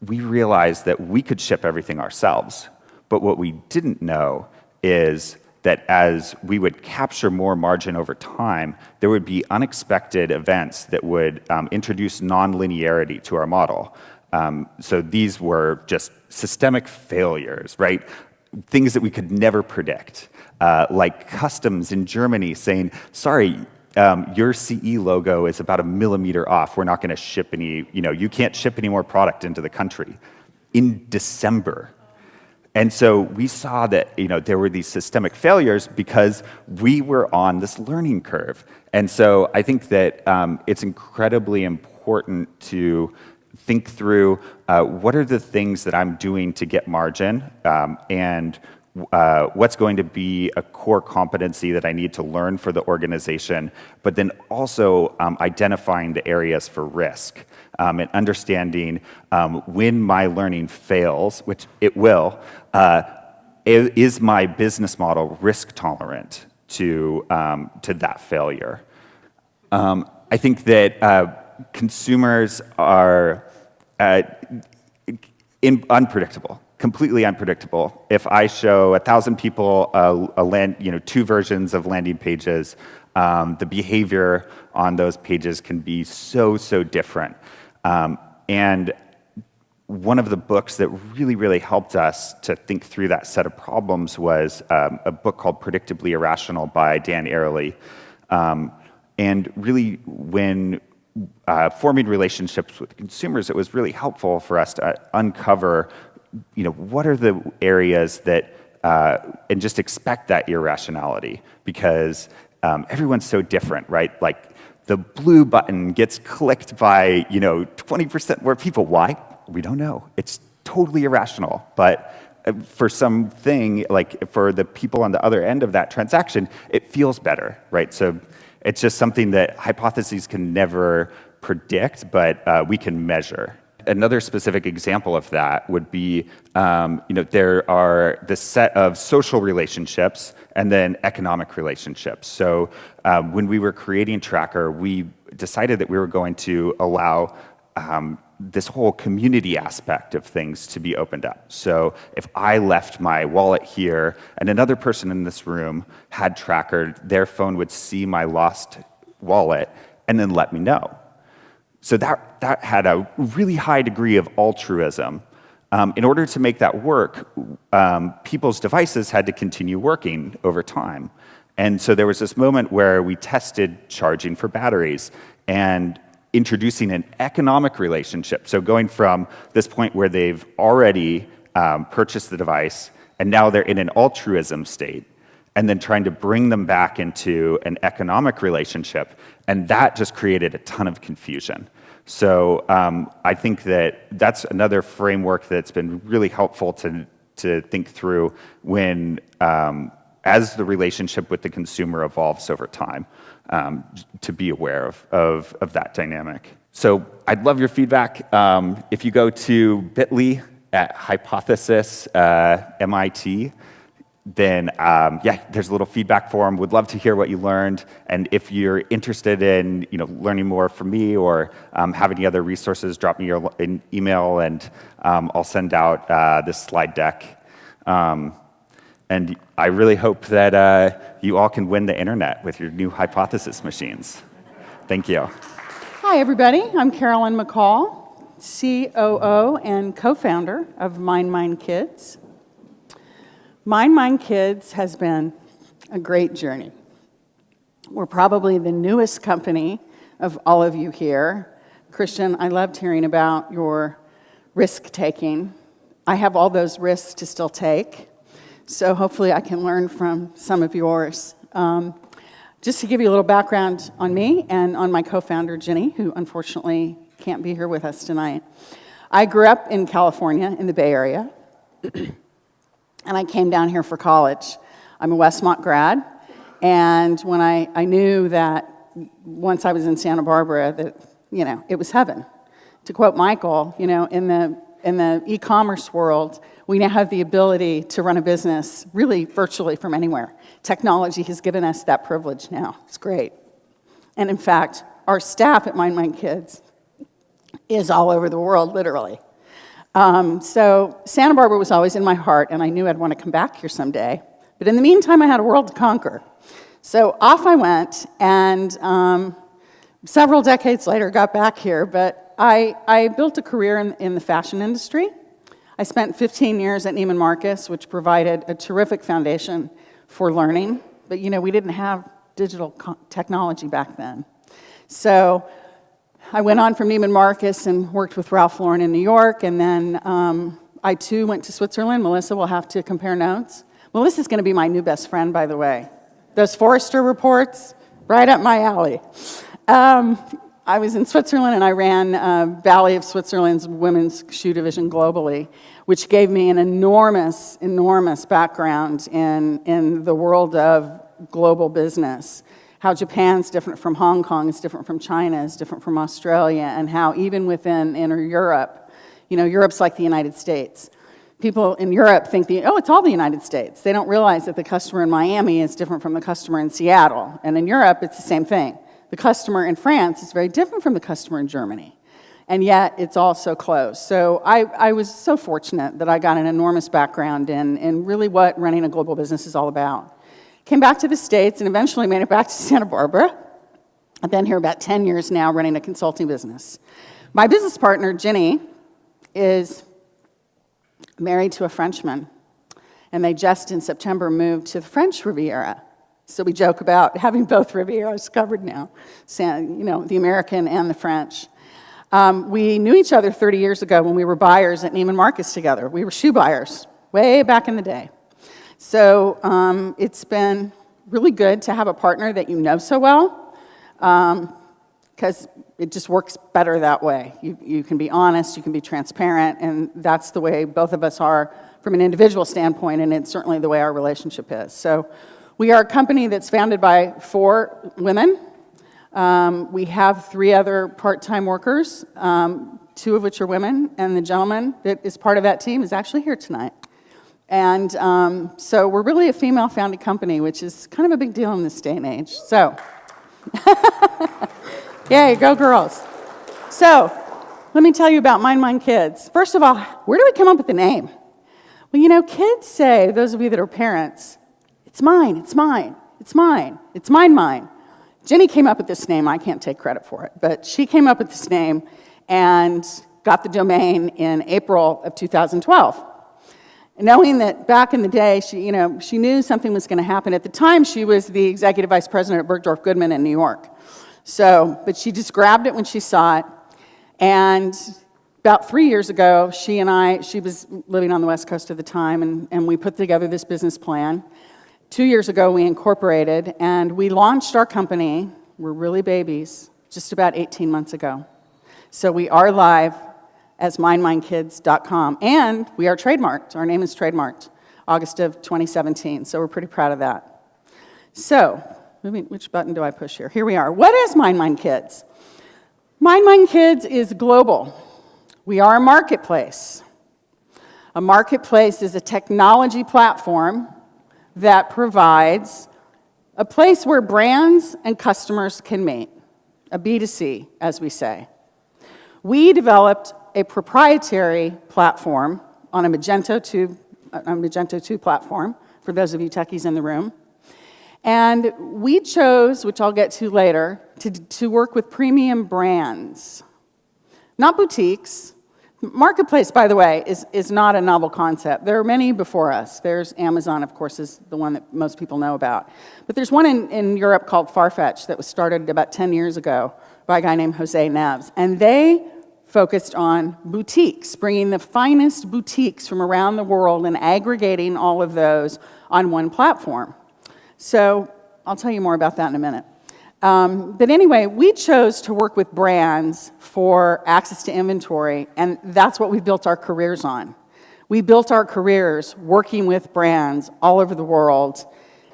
realized that we could ship everything ourselves. But what we didn't know is that as we would capture more margin over time, there would be unexpected events that would introduce non-linearity to our model. So these were just systemic failures, right? Things that we could never predict, like customs in Germany saying, sorry, your CE logo is about 1 millimeter off. We're not going to ship any, you can't ship any more product into the country in December. And so we saw that there were these systemic failures because we were on this learning curve. And so I think that it's incredibly important to think through what are the things that I'm doing to get margin, and what's going to be a core competency that I need to learn for the organization, but then also identifying the areas for risk and understanding when my learning fails, which it will, is my business model risk tolerant to that failure. I think that consumers are unpredictable. Completely unpredictable. If I show 1,000 people two versions of landing pages, the behavior on those pages can be so different. And one of the books that really helped us to think through that set of problems was a book called Predictably Irrational by Dan Ariely. And really, when forming relationships with consumers, it was really helpful for us to uncover what are the areas that, and just expect that irrationality, because everyone's so different, right? Like the blue button gets clicked by 20% more people. Why? We don't know. It's totally irrational. But for something, like for the people on the other end of that transaction, it feels better, right? So it's just something that hypotheses can never predict, but we can measure. Another specific example of that would be, there are this set of social relationships and then economic relationships. So when we were creating TrackR, we decided that we were going to allow this whole community aspect of things to be opened up. So if I left my wallet here and another person in this room had TrackR, their phone would see my lost wallet and then let me know. So that had a really high degree of altruism. In order to make that work, people's devices had to continue working over time. And so there was this moment where we tested charging for batteries and introducing an economic relationship. So going from this point where they've already purchased the device and now they're in an altruism state, and then trying to bring them back into an economic relationship, and that just created a ton of confusion. So I think that that's another framework that's been really helpful to think through when, as the relationship with the consumer evolves over time, to be aware of that dynamic. So I'd love your feedback. If you go to bit.ly at hypothesis MIT, then there's a little feedback form. Would love to hear what you learned, and if you're interested in learning more from me or have any other resources, drop me an email, and I'll send out this slide deck. And I really hope that you all can win the internet with your new hypothesis machines. Thank you. Hi, everybody. I'm Carolyn McCall, COO and co-founder of MineMine Kids. MineMine Kids has been a great journey. We're probably the newest company of all of you here. Christian, I loved hearing about your risk-taking. I have all those risks to still take, so hopefully I can learn from some of yours. Just to give you a little background on me and on my co-founder, Ginny, who unfortunately can't be here with us tonight. I grew up in California, in the Bay Area, and I came down here for college. I'm a Westmont grad, and when I knew that once I was in Santa Barbara that, it was heaven. To quote Michael, in the e-commerce world, we now have the ability to run a business really virtually from anywhere. Technology has given us that privilege now. It's great. And in fact, our staff at MineMine Kids is all over the world, literally. So Santa Barbara was always in my heart, and I knew I'd want to come back here someday. But in the meantime, I had a world to conquer. So off I went, and several decades later, got back here. But I built a career in the fashion industry. I spent 15 years at Neiman Marcus, which provided a terrific foundation for learning. But, we didn't have digital technology back then. So I went on from Neiman Marcus and worked with Ralph Lauren in New York, and then I, too, went to Switzerland. Melissa will have to compare notes. Melissa's going to be my new best friend, by the way. Those Forrester reports, right up my alley. I was in Switzerland, and I ran Valley of Switzerland's women's shoe division globally, which gave me an enormous, enormous background in the world of global business. How Japan's different from Hong Kong, is different from China, is different from Australia, and how even within Europe, Europe's like the United States. People in Europe think, it's all the United States. They don't realize that the customer in Miami is different from the customer in Seattle. And in Europe, it's the same thing. The customer in France is very different from the customer in Germany. And yet, it's all so close. So I was so fortunate that I got an enormous background in really what running a global business is all about. Came back to the States and eventually made it back to Santa Barbara. I've been here about 10 years now running a consulting business. My business partner, Ginny, is married to a Frenchman, and they just in September moved to the French Riviera. So we joke about having both Rivieras covered now, the American and the French. We knew each other 30 years ago when we were buyers at Neiman Marcus together. We were shoe buyers way back in the day. So it's been really good to have a partner that you know so well, because it just works better that way. You can be honest, you can be transparent, and that's the way both of us are from an individual standpoint, and it's certainly the way our relationship is. So we are a company that's founded by 4 women. We have 3 other part-time workers, 2 of which are women, and the gentleman that is part of that team is actually here tonight. And so we're really a female-founded company, which is kind of a big deal in this day and age. So, yay, go girls. So, let me tell you about MineMine Kids. First of all, where do we come up with the name? Well, kids say, those of you that are parents, it's mine, it's mine, it's mine, it's mine. Ginny came up with this name. I can't take credit for it, but she came up with this name and got the domain in April of 2012. Knowing that back in the day, she knew something was going to happen. At the time, she was the executive vice president at Bergdorf Goodman in New York. But she just grabbed it when she saw it. And about 3 years ago, she was living on the West Coast at the time, and we put together this business plan. 2 years ago, we incorporated, and we launched our company, we're really babies, just about 18 months ago. So we are live as MineMineKids.com, and we are trademarked. Our name is trademarked, August of 2017, so we're pretty proud of that. So, which button do I push here? Here we are. What is MineMine Kids? MineMine Kids is global. We are a marketplace. A marketplace is a technology platform that provides a place where brands and customers can meet, a B2C, as we say. We developed a proprietary platform on a Magento 2 platform, for those of you techies in the room. And we chose, which I'll get to later, to work with premium brands. Not boutiques, Marketplace, by the way, is not a novel concept. There are many before us. There's Amazon, of course, is the one that most people know about. But there's one in Europe called Farfetch that was started about 10 years ago by a guy named Jose Neves. And they focused on boutiques, bringing the finest boutiques from around the world and aggregating all of those on one platform. So I'll tell you more about that in a minute. But anyway, we chose to work with brands for access to inventory, and that's what we built our careers on. We built our careers working with brands all over the world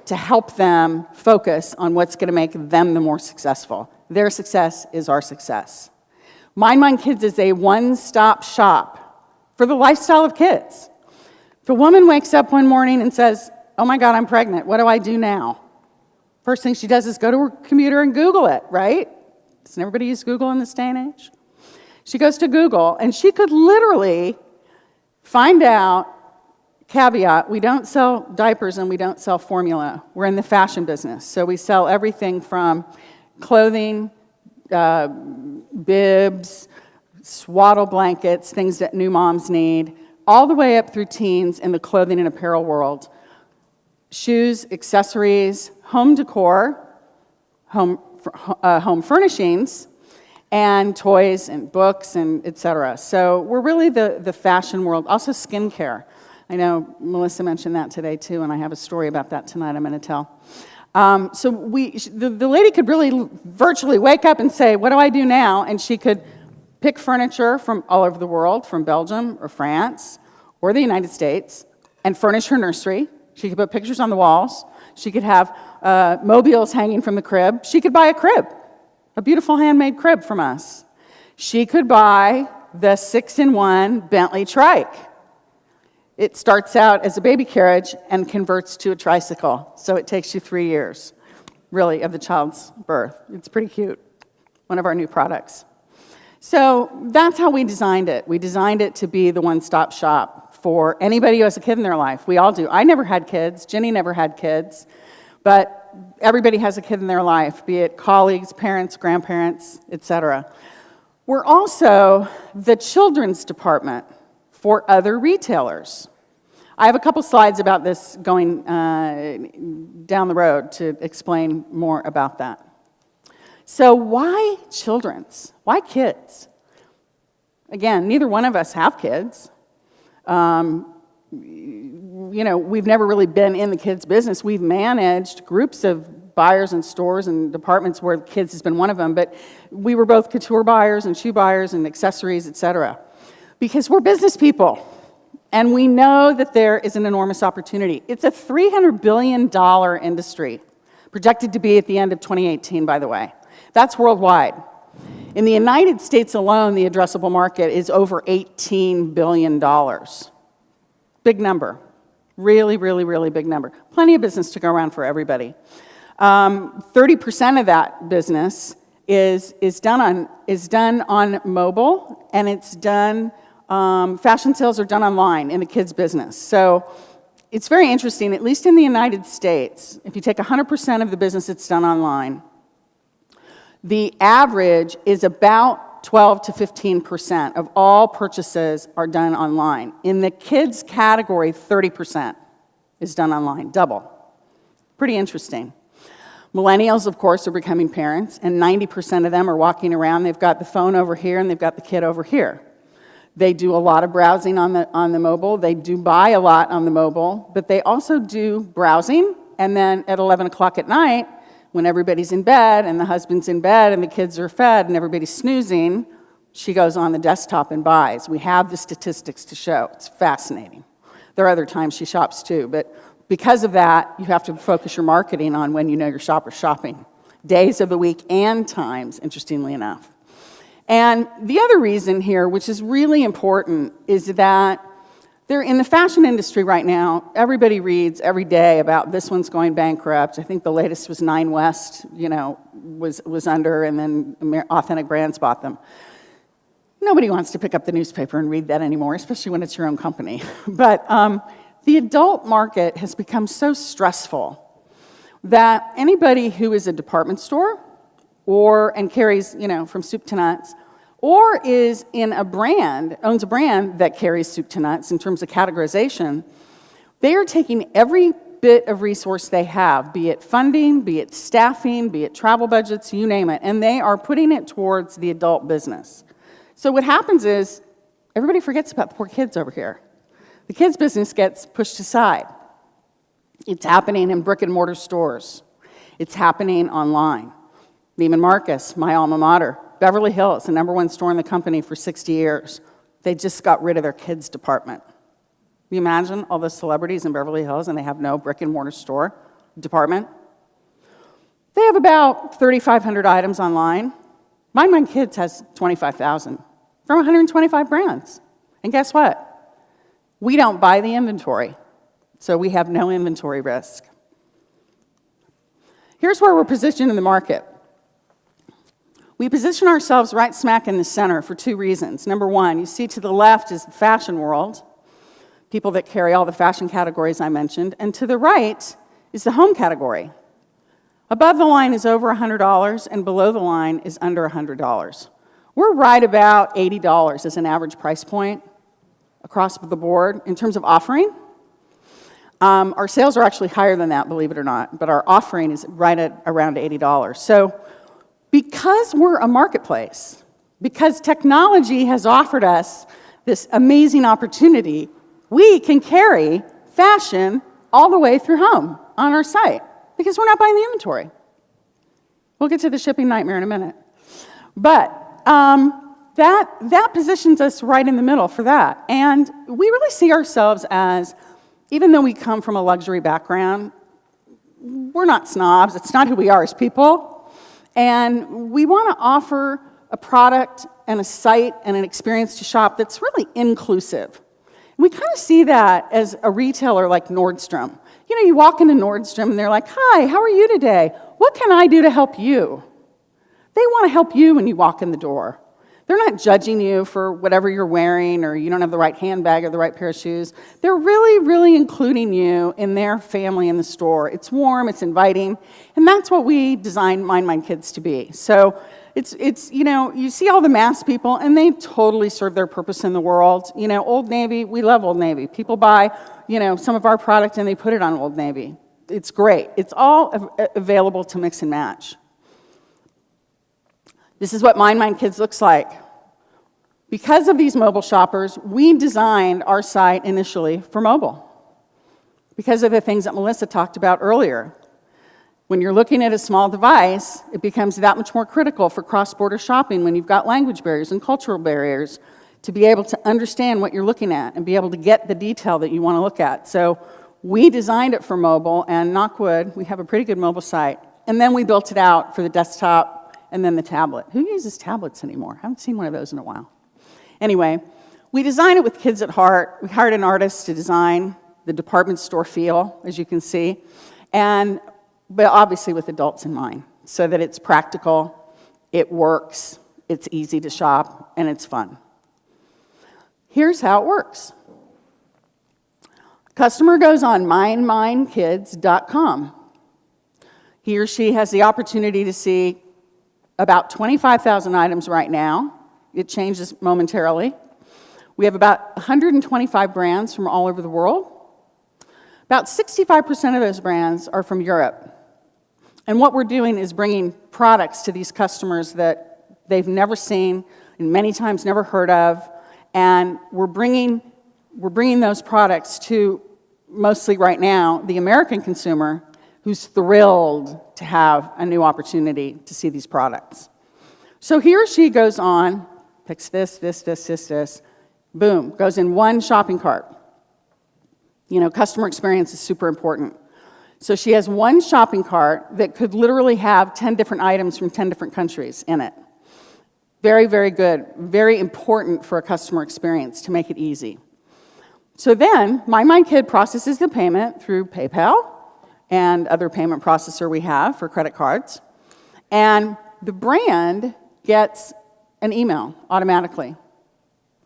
to help them focus on what's going to make them the more successful. Their success is our success. MineMine Kids is a one-stop shop for the lifestyle of kids. If a woman wakes up one morning and says, "Oh my God, I'm pregnant, what do I do now?" First thing she does is go to her computer and Google it, right? Doesn't everybody use Google in this day and age? She goes to Google, and she could literally find out, caveat, we don't sell diapers and we don't sell formula. We're in the fashion business. So we sell everything from clothing, bibs, swaddle blankets, things that new moms need, all the way up through teens in the clothing and apparel world. Shoes, accessories, home decor, home furnishings, and toys and books and etc. So we're really the fashion world. Also skincare. I know Melissa mentioned that today too, and I have a story about that tonight I'm going to tell. So the lady could really virtually wake up and say, "What do I do now?" And she could pick furniture from all over the world, from Belgium or France or the United States, and furnish her nursery. She could put pictures on the walls. She could have mobiles hanging from the crib. She could buy a crib, a beautiful handmade crib from us. She could buy the 6-in-1 Bentley trike. It starts out as a baby carriage and converts to a tricycle. So it takes you 3 years, really, of the child's birth. It's pretty cute. One of our new products. So that's how we designed it. We designed it to be the one-stop shop for anybody who has a kid in their life. We all do. I never had kids. Jenny never had kids. But everybody has a kid in their life, be it colleagues, parents, grandparents, etc. We're also the children's department for other retailers. I have a couple slides about this going down the road to explain more about that. So why children's? Why kids? Again, neither one of us have kids. We've never really been in the kids' business. We've managed groups of buyers and stores and departments where kids has been one of them, but we were both couture buyers and shoe buyers and accessories, etc. Because we're business people, and we know that there is an enormous opportunity. It's a $300 billion industry, projected to be at the end of 2018, by the way. That's worldwide. In the United States alone, the addressable market is over $18 billion. Big number. Really, really, really big number. Plenty of business to go around for everybody. 30% of that business is done on mobile, and it's done, fashion sales are done online in the kids' business. So it's very interesting, at least in the United States, if you take 100% of the business that's done online, the average is about 12 to 15% of all purchases are done online. In the kids category, 30% is done online, double. Pretty interesting. Millennials, of course, are becoming parents, and 90% of them are walking around. They've got the phone over here, and they've got the kid over here. They do a lot of browsing on the mobile. They do buy a lot on the mobile, but they also do browsing, and then at 11 o'clock at night, when everybody's in bed and the husband's in bed and the kids are fed and everybody's snoozing, she goes on the desktop and buys. We have the statistics to show. It's fascinating. There are other times she shops too, but because of that, you have to focus your marketing on when you know your shopper's shopping. Days of the week and times, interestingly enough. And the other reason here, which is really important, is that they're in the fashion industry right now. Everybody reads every day about this one's going bankrupt. I think the latest was Nine West, was under, and then Authentic Brands bought them. Nobody wants to pick up the newspaper and read that anymore, especially when it's your own company. But the adult market has become so stressful that anybody who is a department store and carries, from soup to nuts, or is in a brand, owns a brand that carries soup to nuts in terms of categorization, they are taking every bit of resource they have, be it funding, be it staffing, be it travel budgets, you name it, and they are putting it towards the adult business. So what happens is everybody forgets about the poor kids over here. The kids' business gets pushed aside. It's happening in brick and mortar stores. It's happening online. Neiman Marcus, my alma mater, Beverly Hills, the #1 store in the company for 60 years. They just got rid of their kids' department. Can you imagine all the celebrities in Beverly Hills and they have no brick and mortar store department? They have about 3,500 items online. MineMine Kids has 25,000 from 125 brands. And guess what? We don't buy the inventory, so we have no inventory risk. Here's where we're positioned in the market. We position ourselves right smack in the center for 2 reasons. Number 1, you see to the left is the fashion world, people that carry all the fashion categories I mentioned, and to the right is the home category. Above the line is over $100, and below the line is under $100. We're right about $80 as an average price point across the board in terms of offering. Our sales are actually higher than that, believe it or not, but our offering is right at around $80. So because we're a marketplace, because technology has offered us this amazing opportunity, we can carry fashion all the way through home on our site because we're not buying the inventory. We'll get to the shipping nightmare in a minute. But that positions us right in the middle for that. And we really see ourselves as, even though we come from a luxury background, we're not snobs. It's not who we are as people. And we want to offer a product and a site and an experience to shop that's really inclusive. We kind of see that as a retailer like Nordstrom. You know, you walk into Nordstrom and they're like, "Hi, how are you today? What can I do to help you?" They want to help you when you walk in the door. They're not judging you for whatever you're wearing or you don't have the right handbag or the right pair of shoes. They're really, really including you in their family in the store. It's warm, it's inviting, and that's what we designed MineMine Kids to be. So it's you know, you see all the mass people, and they totally serve their purpose in the world. You know, Old Navy, we love Old Navy. People buy, you know, some of our product and they put it on Old Navy. It's great. It's all available to mix and match. This is what MineMine Kids looks like. Because of these mobile shoppers, we designed our site initially for mobile. Because of the things that Melissa talked about earlier. When you're looking at a small device, it becomes that much more critical for cross-border shopping when you've got language barriers and cultural barriers to be able to understand what you're looking at and be able to get the detail that you want to look at. So we designed it for mobile, and knock wood, we have a pretty good mobile site. And then we built it out for the desktop and then the tablet. Who uses tablets anymore? I haven't seen one of those in a while. Anyway, we designed it with kids at heart. We hired an artist to design the department store feel, as you can see, but obviously with adults in mind, so that it's practical, it works, it's easy to shop, and it's fun. Here's how it works. Customer goes on MineMineKids.com. He or she has the opportunity to see about 25,000 items right now. It changes momentarily. We have about 125 brands from all over the world. About 65% of those brands are from Europe. And what we're doing is bringing products to these customers that they've never seen and many times never heard of. And we're bringing those products to, mostly right now, the American consumer who's thrilled to have a new opportunity to see these products. So he or she goes on, picks this, boom, goes in one shopping cart. You know, customer experience is super important. So she has one shopping cart that could literally have 10 different items from 10 different countries in it. Very, very good, very important for a customer experience to make it easy. So then, MineMine Kid processes the payment through PayPal and other payment processor we have for credit cards. And the brand gets an email automatically.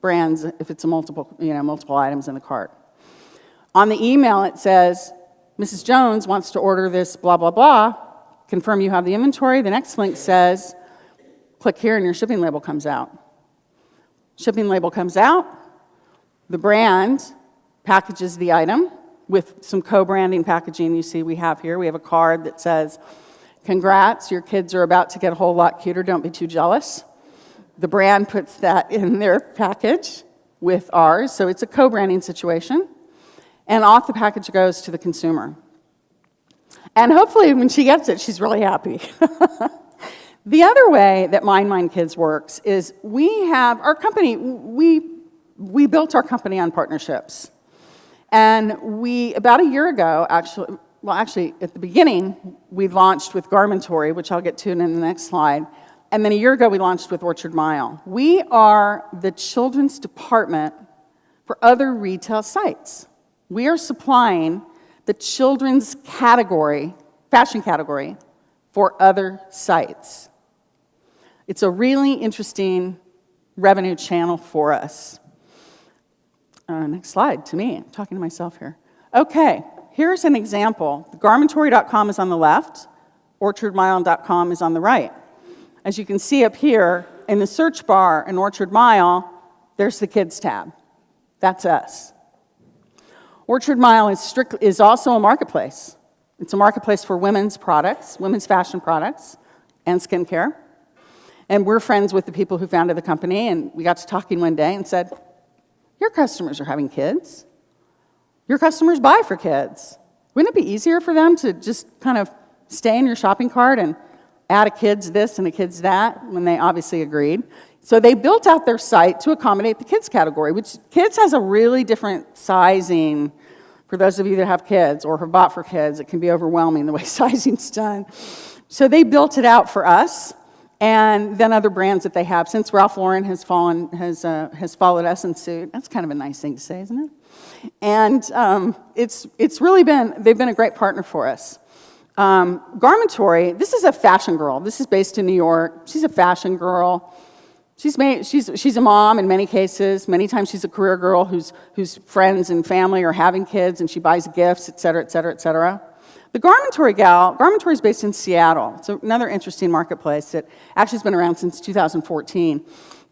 Brands, if it's a multiple items in the cart. On the email, it says, Mrs. Jones wants to order this blah, blah, blah. Confirm you have the inventory. The next link says, click here and your shipping label comes out. Shipping label comes out. The brand packages the item with some co-branding packaging you see we have here. We have a card that says, "Congrats, your kids are about to get a whole lot cuter, don't be too jealous." The brand puts that in their package with ours, so it's a co-branding situation. And off the package goes to the consumer. And hopefully when she gets it, she's really happy. The other way that MineMine Kids works is we have our company, we built our company on partnerships. And about a year ago, actually at the beginning, we launched with Garmentory, which I'll get to in the next slide. And then a year ago, we launched with Orchard Mile. We are the children's department for other retail sites. We are supplying the children's category, fashion category, for other sites. It's a really interesting revenue channel for us. Next slide, to me. I'm talking to myself here. Okay, here's an example. Garmentory.com is on the left. OrchardMile.com is on the right. As you can see up here, in the search bar in Orchard Mile, there's the Kids tab. That's us. Orchard Mile is also a marketplace. It's a marketplace for women's products, women's fashion products, and skincare. And we're friends with the people who founded the company, and we got to talking one day and said, "Your customers are having kids. Your customers buy for kids. Wouldn't it be easier for them to just kind of stay in your shopping cart and add a kids this and a kids that?" When they obviously agreed. So they built out their site to accommodate the kids category, which kids has a really different sizing. For those of you that have kids or have bought for kids, it can be overwhelming the way sizing's done. So they built it out for us, and then other brands that they have. Since Ralph Lauren has followed us in suit. That's kind of a nice thing to say, isn't it? And it's really they've been a great partner for us. Garmentory, this is a fashion girl. This is based in New York. She's a fashion girl. She's a mom in many cases. Many times she's a career girl whose friends and family are having kids, and she buys gifts, et cetera, et cetera, et cetera. The Garmentory gal, Garmentory is based in Seattle. It's another interesting marketplace that actually has been around since 2014.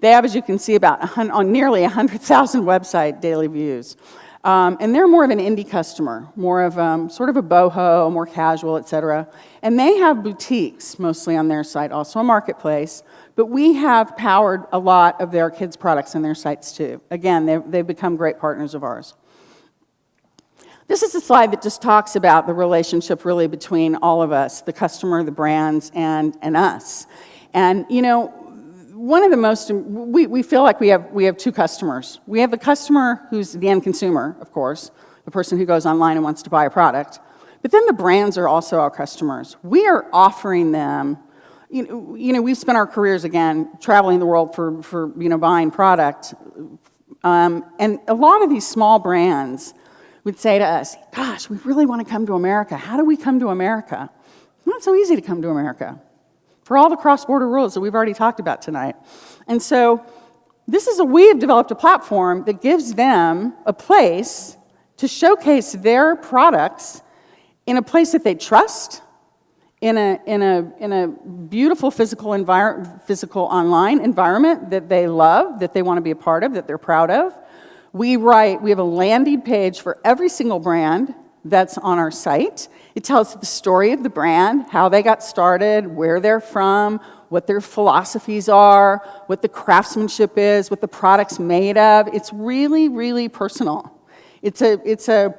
They have, as you can see, about nearly 100,000 website daily views. And they're more of an indie customer, more of sort of a boho, more casual, et cetera. And they have boutiques mostly on their site, also a marketplace. But we have powered a lot of their kids' products on their sites too. Again, they've become great partners of ours. This is a slide that just talks about the relationship really between all of us, the customer, the brands, and us. And you know, one of the most, we feel like we have two customers. We have the customer who's the end consumer, of course, the person who goes online and wants to buy a product. But then the brands are also our customers. We are offering them, you know, we've spent our careers, again, traveling the world for buying product. And a lot of these small brands would say to us, "Gosh, we really want to come to America. How do we come to America?" It's not so easy to come to America for all the cross-border rules that we've already talked about tonight. And so we have developed a platform that gives them a place to showcase their products in a place that they trust, in a beautiful physical online environment that they love, that they want to be a part of, that they're proud of. We have a landing page for every single brand that's on our site. It tells the story of the brand, how they got started, where they're from, what their philosophies are, what the craftsmanship is, what the product's made of. It's really, really personal. It's a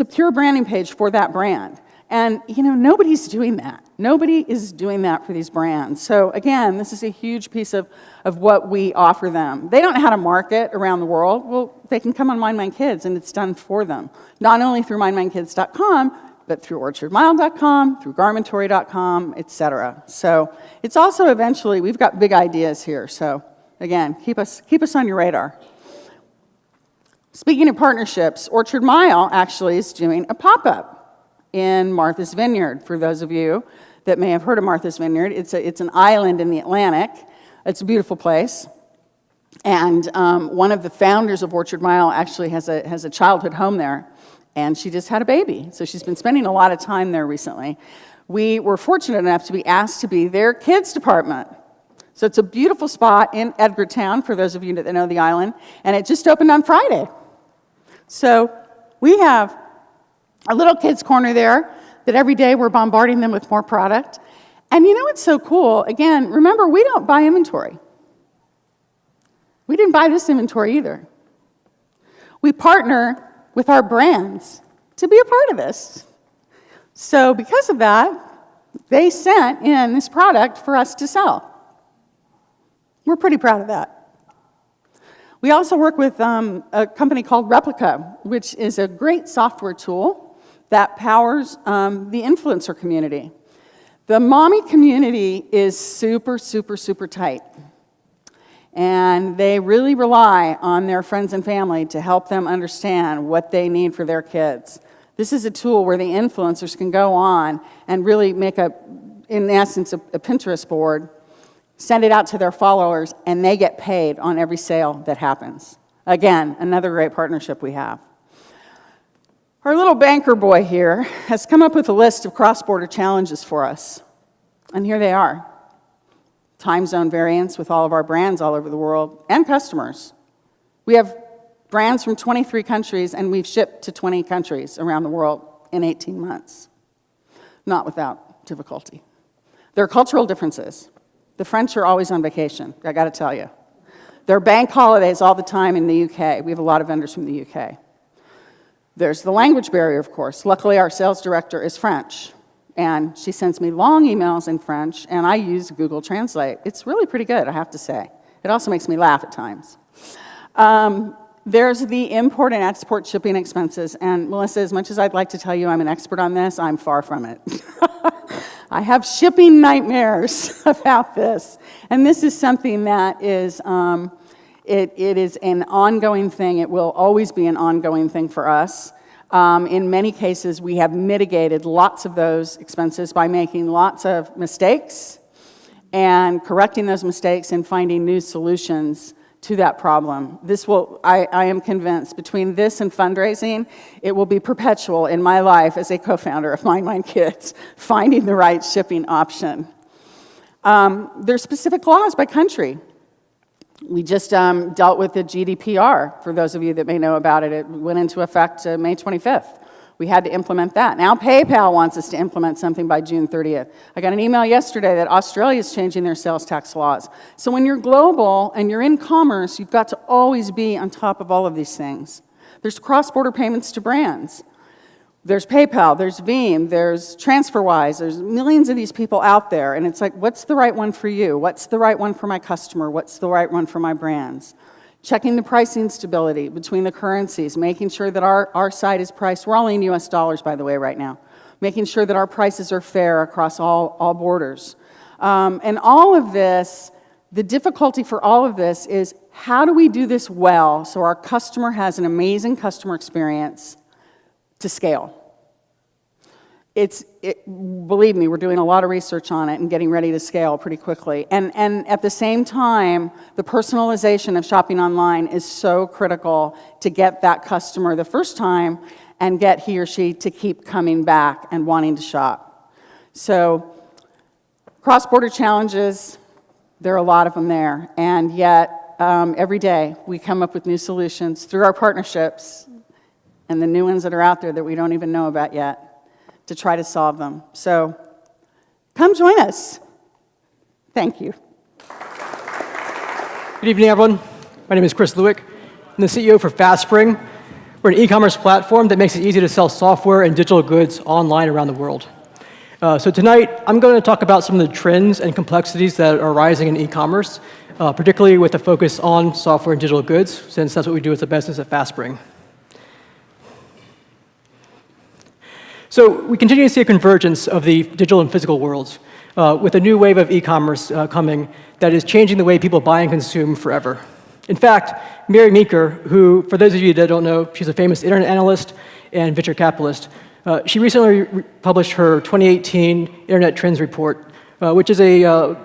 pure branding page for that brand. And, you know, nobody's doing that. Nobody is doing that for these brands. So, again, this is a huge piece of what we offer them. They don't know how to market around the world. Well, they can come on MineMine Kids, and it's done for them. Not only through MineMineKids.com, but through OrchardMile.com, through Garmentory.com, et cetera. So it's also eventually, we've got big ideas here. So, again, keep us on your radar. Speaking of partnerships, Orchard Mile actually is doing a pop-up in Martha's Vineyard. For those of you that may have heard of Martha's Vineyard, it's an island in the Atlantic. It's a beautiful place. And one of the founders of Orchard Mile actually has a childhood home there, and she just had a baby. So she's been spending a lot of time there recently. We were fortunate enough to be asked to be their kids department. So it's a beautiful spot in Edgartown, for those of you that know the island, and it just opened on Friday. So we have a little kids' corner there that every day we're bombarding them with more product. And you know what's so cool? Again, remember, we don't buy inventory. We didn't buy this inventory either. We partner with our brands to be a part of this. So because of that, they sent in this product for us to sell. We're pretty proud of that. We also work with a company called Replica, which is a great software tool that powers the influencer community. The mommy community is super, super, super tight. And they really rely on their friends and family to help them understand what they need for their kids. This is a tool where the influencers can go on and really make in essence, a Pinterest board, send it out to their followers, and they get paid on every sale that happens. Again, another great partnership we have. Our little banker boy here has come up with a list of cross-border challenges for us. And here they are. Time zone variance with all of our brands all over the world and customers. We have brands from 23 countries, and we've shipped to 20 countries around the world in 18 months. Not without difficulty. There are cultural differences. The French are always on vacation, I gotta tell you. There are bank holidays all the time in the UK. We have a lot of vendors from the UK. There's the language barrier, of course. Luckily, our sales director is French, and she sends me long emails in French, and I use Google Translate. It's really pretty good, I have to say. It also makes me laugh at times. There's the import and export shipping expenses, and Melissa, as much as I'd like to tell you I'm an expert on this, I'm far from it. I have shipping nightmares about this, and this is something that is, it is an ongoing thing. It will always be an ongoing thing for us. In many cases, we have mitigated lots of those expenses by making lots of mistakes and correcting those mistakes and finding new solutions to that problem. This will, I am convinced, between this and fundraising, it will be perpetual in my life as a co-founder of MineMine Kids, finding the right shipping option. There's specific laws by country. We just dealt with the GDPR, for those of you that may know about it. It went into effect May 25th. We had to implement that. Now PayPal wants us to implement something by June 30th. I got an email yesterday that Australia is changing their sales tax laws. So when you're global and you're in commerce, you've got to always be on top of all of these things. There's cross-border payments to brands. There's PayPal, there's Veeam, there's TransferWise, there's millions of these people out there, and it's like, what's the right one for you? What's the right one for my customer? What's the right one for my brands? Checking the pricing stability between the currencies, making sure that our site is priced, we're only in US dollars, by the way, right now, making sure that our prices are fair across all borders. And all of this, the difficulty for all of this is, how do we do this well so our customer has an amazing customer experience to scale? Believe me, we're doing a lot of research on it and getting ready to scale pretty quickly. And at the same time, the personalization of shopping online is so critical to get that customer the first time and get he or she to keep coming back and wanting to shop. So, cross-border challenges, there are a lot of them there. And yet, every day, we come up with new solutions through our partnerships and the new ones that are out there that we don't even know about yet, to try to solve them. So come join us. Thank you. Good evening, everyone. My name is Chris Lueck. I'm the CEO for FastSpring. We're an e-commerce platform that makes it easy to sell software and digital goods online around the world. So tonight, I'm going to talk about some of the trends and complexities that are rising in e-commerce, particularly with a focus on software and digital goods, since that's what we do as a business at FastSpring. So we continue to see a convergence of the digital and physical worlds, with a new wave of e-commerce coming that is changing the way people buy and consume forever. In fact, Mary Meeker, who, for those of you that don't know, she's a famous internet analyst and venture capitalist, she recently published her 2018 Internet Trends Report, which is a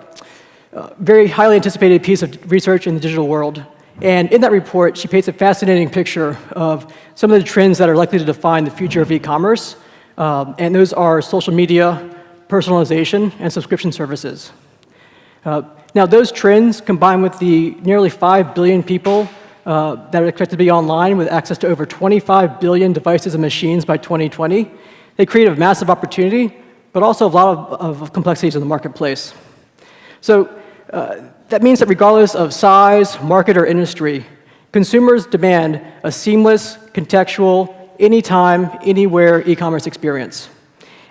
very highly anticipated piece of research in the digital world. And in that report, she paints a fascinating picture of some of the trends that are likely to define the future of e-commerce. And those are social media, personalization, and subscription services. Now, those trends, combined with the nearly 5 billion people that are expected to be online with access to over 25 billion devices and machines by 2020, they create a massive opportunity, but also a lot of complexities in the marketplace. So that means that regardless of size, market, or industry, consumers demand a seamless, contextual, anytime, anywhere e-commerce experience.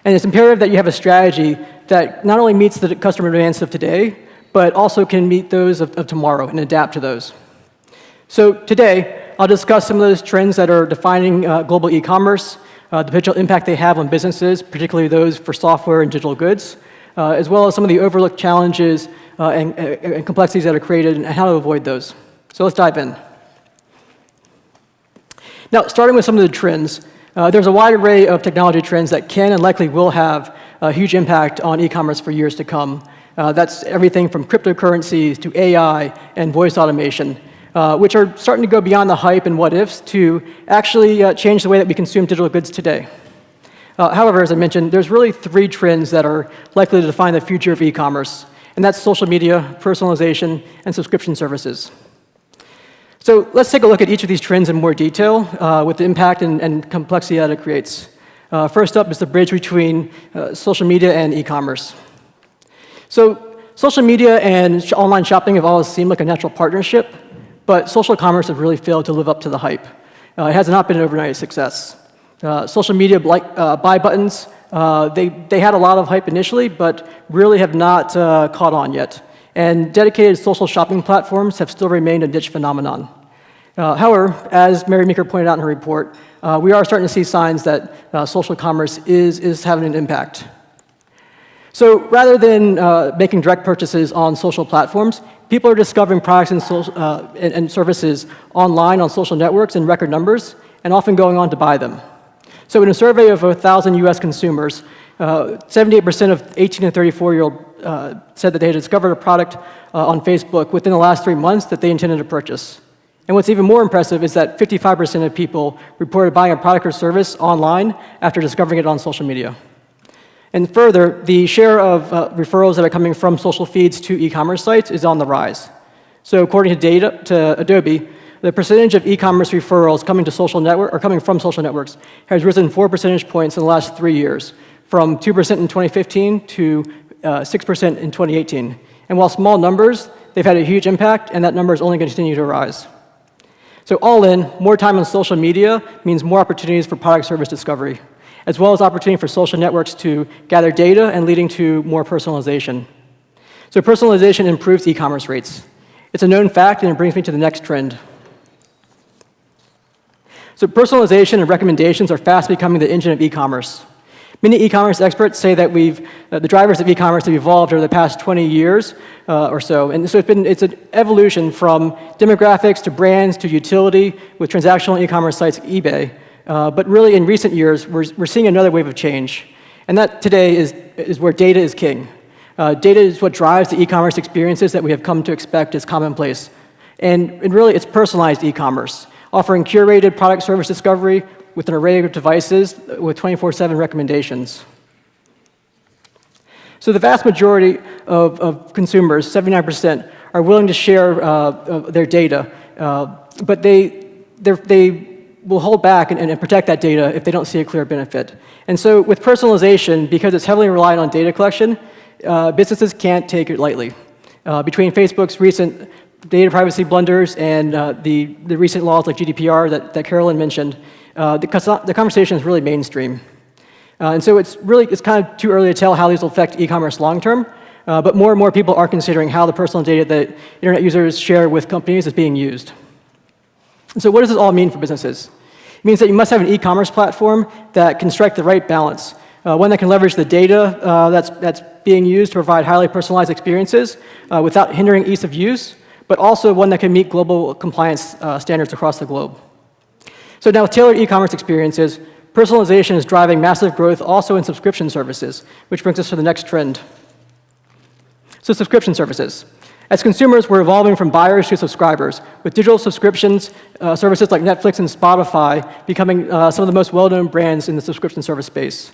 And it's imperative that you have a strategy that not only meets the customer demands of today, but also can meet those of tomorrow and adapt to those. So today, I'll discuss some of those trends that are defining global e-commerce, the potential impact they have on businesses, particularly those for software and digital goods, as well as some of the overlooked challenges and complexities that are created and how to avoid those. So let's dive in. Now, starting with some of the trends, there's a wide array of technology trends that can and likely will have a huge impact on e-commerce for years to come. That's everything from cryptocurrencies to AI and voice automation, which are starting to go beyond the hype and what-ifs to actually change the way that we consume digital goods today. However, as I mentioned, there's really 3 trends that are likely to define the future of e-commerce, and that's social media, personalization, and subscription services. So let's take a look at each of these trends in more detail with the impact and complexity that it creates. First up is the bridge between social media and e-commerce. So social media and online shopping have always seemed like a natural partnership, but social commerce has really failed to live up to the hype. It has not been an overnight success. Social media buy buttons, they had a lot of hype initially, but really have not caught on yet. And dedicated social shopping platforms have still remained a niche phenomenon. However, as Mary Meeker pointed out in her report, we are starting to see signs that social commerce is having an impact. So rather than making direct purchases on social platforms, people are discovering products and services online on social networks in record numbers, and often going on to buy them. So in a survey of 1,000 US consumers, 78% of 18 to 34-year-old said that they had discovered a product on Facebook within the last 3 months that they intended to purchase. And what's even more impressive is that 55% of people reported buying a product or service online after discovering it on social media. And further, the share of referrals that are coming from social feeds to e-commerce sites is on the rise. So according to Adobe, the percentage of e-commerce referrals coming from social networks has risen 4 percentage points in the last 3 years, from 2% in 2015 to 6% in 2018. And while small numbers, they've had a huge impact, and that number is only going to continue to rise. So all in, more time on social media means more opportunities for product service discovery, as well as opportunity for social networks to gather data and leading to more personalization. So personalization improves e-commerce rates. It's a known fact, and it brings me to the next trend. So personalization and recommendations are fast becoming the engine of e-commerce. Many e-commerce experts say that the drivers of e-commerce have evolved over the past 20 years or so. And so it's an evolution from demographics to brands to utility with transactional e-commerce sites like eBay. But really in recent years, we're seeing another wave of change. And that today is where data is king. Data is what drives the e-commerce experiences that we have come to expect as commonplace. And really, it's personalized e-commerce, offering curated product service discovery with an array of devices with 24/7 recommendations. So the vast majority of consumers, 79%, are willing to share their data, but they will hold back and protect that data if they don't see a clear benefit. And so with personalization, because it's heavily reliant on data collection, businesses can't take it lightly. Between Facebook's recent data privacy blunders and the recent laws like GDPR that Carolyn mentioned, the conversation is really mainstream. And so it's kind of too early to tell how these will affect e-commerce long term, but more and more people are considering how the personal data that internet users share with companies is being used. And so what does this all mean for businesses? It means that you must have an e-commerce platform that can strike the right balance, one that can leverage the data that's being used to provide highly personalized experiences without hindering ease of use, but also one that can meet global compliance standards across the globe. So now with tailored e-commerce experiences, personalization is driving massive growth also in subscription services, which brings us to the next trend. So subscription services. As consumers, we're evolving from buyers to subscribers, with digital subscriptions, services like Netflix and Spotify becoming some of the most well-known brands in the subscription service space.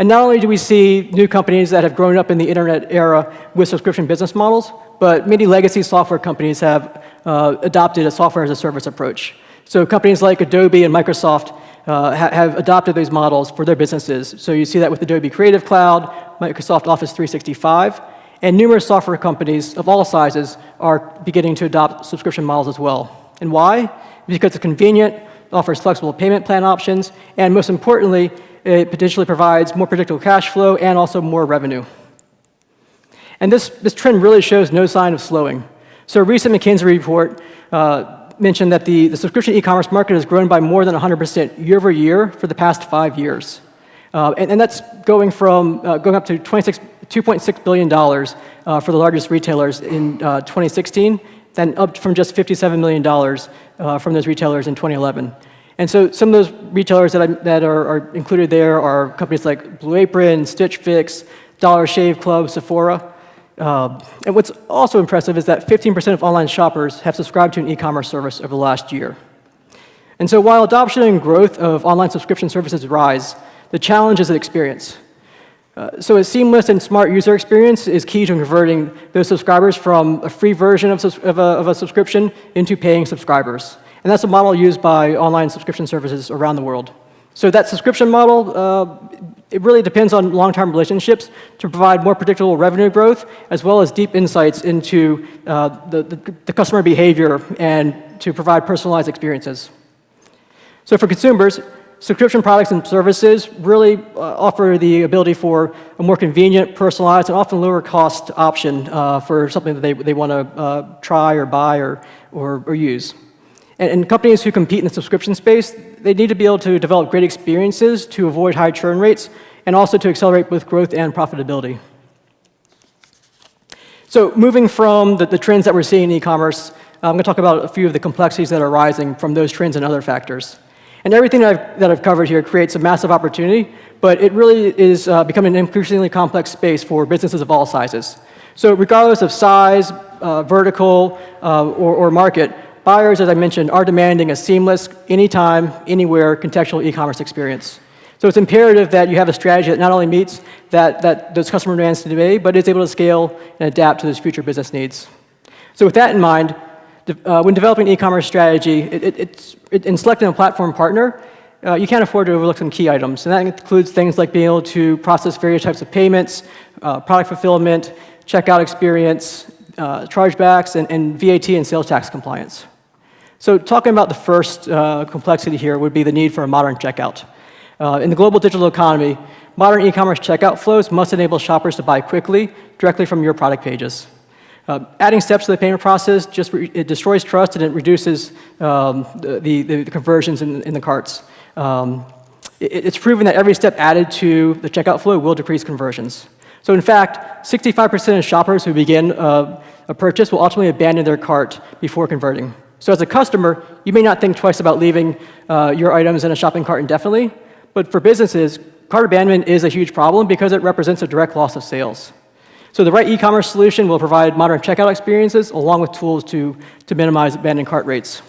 And not only do we see new companies that have grown up in the internet era with subscription business models, but many legacy software companies have adopted a software as a service approach. So companies like Adobe and Microsoft have adopted these models for their businesses. So you see that with Adobe Creative Cloud, Microsoft Office 365, and numerous software companies of all sizes are beginning to adopt subscription models as well. And why? Because it's convenient, offers flexible payment plan options, and most importantly, it potentially provides more predictable cash flow and also more revenue. And this trend really shows no sign of slowing. So a recent McKinsey report mentioned that the subscription e-commerce market has grown by more than 100% year over year for the past 5 years. And that's going up to $2.6 billion for the largest retailers in 2016, then up from just $57 million from those retailers in 2011. And so some of those retailers that are included there are companies like Blue Apron, Stitch Fix, Dollar Shave Club, Sephora. And what's also impressive is that 15% of online shoppers have subscribed to an e-commerce service over the last year. And so while adoption and growth of online subscription services rise, the challenge is the experience. So a seamless and smart user experience is key to converting those subscribers from a free version of a subscription into paying subscribers. And that's a model used by online subscription services around the world. So that subscription model, it really depends on long-term relationships to provide more predictable revenue growth, as well as deep insights into the customer behavior and to provide personalized experiences. So for consumers, subscription products and services really offer the ability for a more convenient, personalized, and often lower cost option for something that they want to try or buy or use. And companies who compete in the subscription space, they need to be able to develop great experiences to avoid high churn rates and also to accelerate both growth and profitability. So moving from the trends that we're seeing in e-commerce, I'm going to talk about a few of the complexities that are rising from those trends and other factors. And everything that I've covered here creates a massive opportunity, but it really is becoming an increasingly complex space for businesses of all sizes. So regardless of size, vertical, or market, buyers, as I mentioned, are demanding a seamless, anytime, anywhere contextual e-commerce experience. So it's imperative that you have a strategy that not only meets those customer demands today, but is able to scale and adapt to those future business needs. So with that in mind, when developing an e-commerce strategy, in selecting a platform partner, you can't afford to overlook some key items. And that includes things like being able to process various types of payments, product fulfillment, checkout experience, chargebacks, and VAT and sales tax compliance. So talking about the first complexity here would be the need for a modern checkout. In the global digital economy, modern e-commerce checkout flows must enable shoppers to buy quickly, directly from your product pages. Adding steps to the payment process it destroys trust and it reduces the conversions in the carts. It's proven that every step added to the checkout flow will decrease conversions. So in fact, 65% of shoppers who begin a purchase will ultimately abandon their cart before converting. So as a customer, you may not think twice about leaving your items in a shopping cart indefinitely, but for businesses, cart abandonment is a huge problem because it represents a direct loss of sales. So the right e-commerce solution will provide modern checkout experiences along with tools to minimize abandoned cart rates.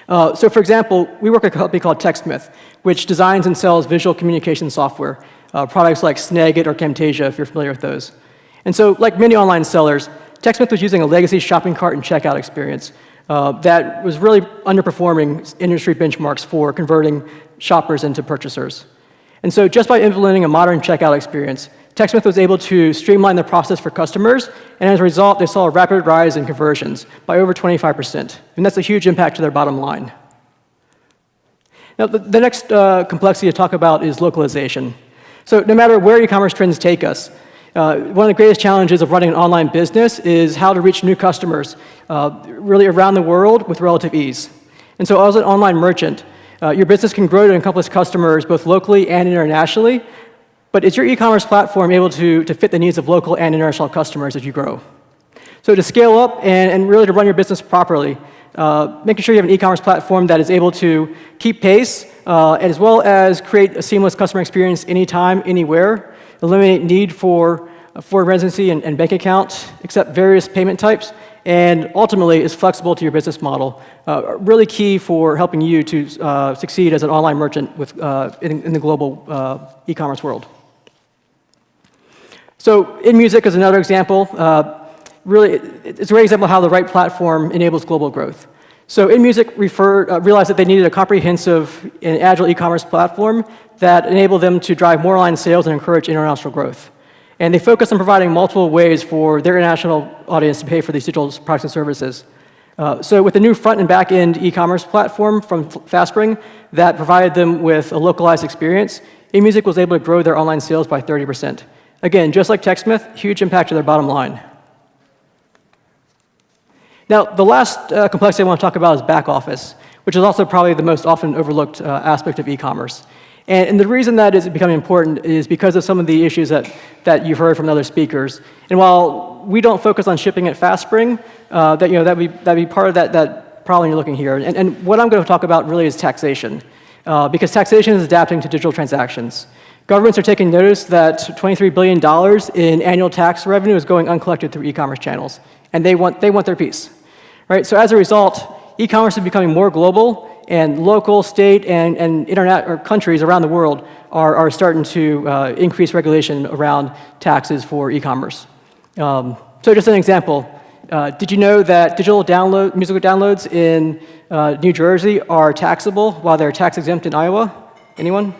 So for example, we work with a company called TechSmith, which designs and sells visual communication software, products like Snagit or Camtasia, if you're familiar with those. And so like many online sellers, TechSmith was using a legacy shopping cart and checkout experience that was really underperforming industry benchmarks for converting shoppers into purchasers. And so just by implementing a modern checkout experience, TechSmith was able to streamline the process for customers, and as a result, they saw a rapid rise in conversions by over 25%. And that's a huge impact to their bottom line. Now, the next complexity to talk about is localization. So no matter where e-commerce trends take us, one of the greatest challenges of running an online business is how to reach new customers really around the world with relative ease. And so as an online merchant, your business can grow to encompass customers both locally and internationally, but is your e-commerce platform able to fit the needs of local and international customers as you grow? So to scale up and really to run your business properly, making sure you have an e-commerce platform that is able to keep pace, as well as create a seamless customer experience anytime, anywhere, eliminate need for foreign residency and bank account, accept various payment types, and ultimately is flexible to your business model. Really key for helping you to succeed as an online merchant in the global e-commerce world. So InMusic is another example. Really, it's a great example of how the right platform enables global growth. So InMusic realized that they needed a comprehensive and agile e-commerce platform that enabled them to drive more online sales and encourage international growth. And they focused on providing multiple ways for their international audience to pay for these digital products and services. So with the new front and back end e-commerce platform from FastSpring that provided them with a localized experience, InMusic was able to grow their online sales by 30%. Again, just like TechSmith, huge impact to their bottom line. Now, the last complexity I want to talk about is back office, which is also probably the most often overlooked aspect of e-commerce. And the reason that is becoming important is because of some of the issues that you've heard from other speakers. And while we don't focus on shipping at FastSpring, that'd be part of that problem you're looking here. And what I'm going to talk about really is taxation, because taxation is adapting to digital transactions. Governments are taking notice that $23 billion in annual tax revenue is going uncollected through e-commerce channels, and they want their piece, right? So as a result, e-commerce is becoming more global, and local, state, and internet or countries around the world are starting to increase regulation around taxes for e-commerce. So just an example, did you know that musical downloads in New Jersey are taxable while they're tax exempt in Iowa? Anyone?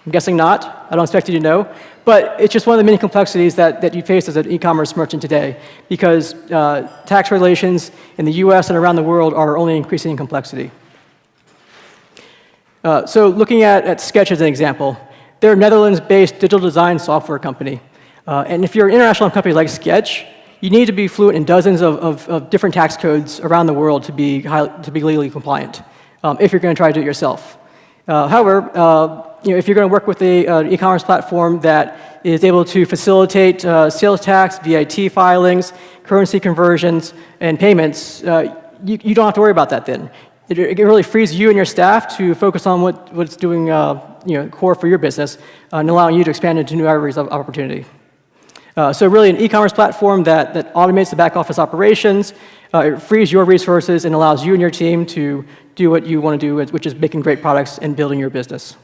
I'm guessing not. I don't expect you to know. But it's just one of the many complexities that you face as an e-commerce merchant today, because tax regulations in the US and around the world are only increasing in complexity. So looking at Sketch as an example, they're a Netherlands-based digital design software company. And if you're an international company like Sketch, you need to be fluent in dozens of different tax codes around the world to be legally compliant, if you're going to try to do it yourself. However, if you're going to work with an e-commerce platform that is able to facilitate sales tax, VAT filings, currency conversions, and payments, you don't have to worry about that then. It really frees you and your staff to focus on what's doing core for your business and allowing you to expand into new areas of opportunity. So really an e-commerce platform that automates the back office operations, it frees your resources and allows you and your team to do what you want to do, which is making great products and building your business.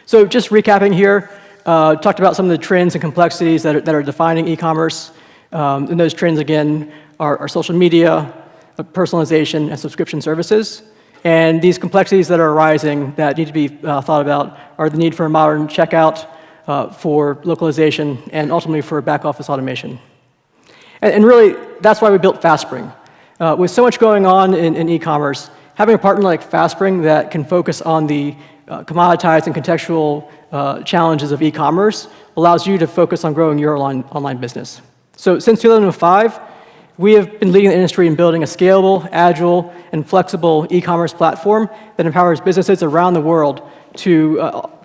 So just recapping here, talked about some of the trends and complexities that are defining e-commerce. And those trends, again, are social media, personalization, and subscription services. And these complexities that are arising that need to be thought about are the need for a modern checkout, for localization, and ultimately for back office automation. And really, that's why we built FastSpring. With so much going on in e-commerce, having a partner like FastSpring that can focus on the commoditized and contextual challenges of e-commerce allows you to focus on growing your online business. So since 2005, we have been leading the industry in building a scalable, agile, and flexible e-commerce platform that empowers businesses around the world to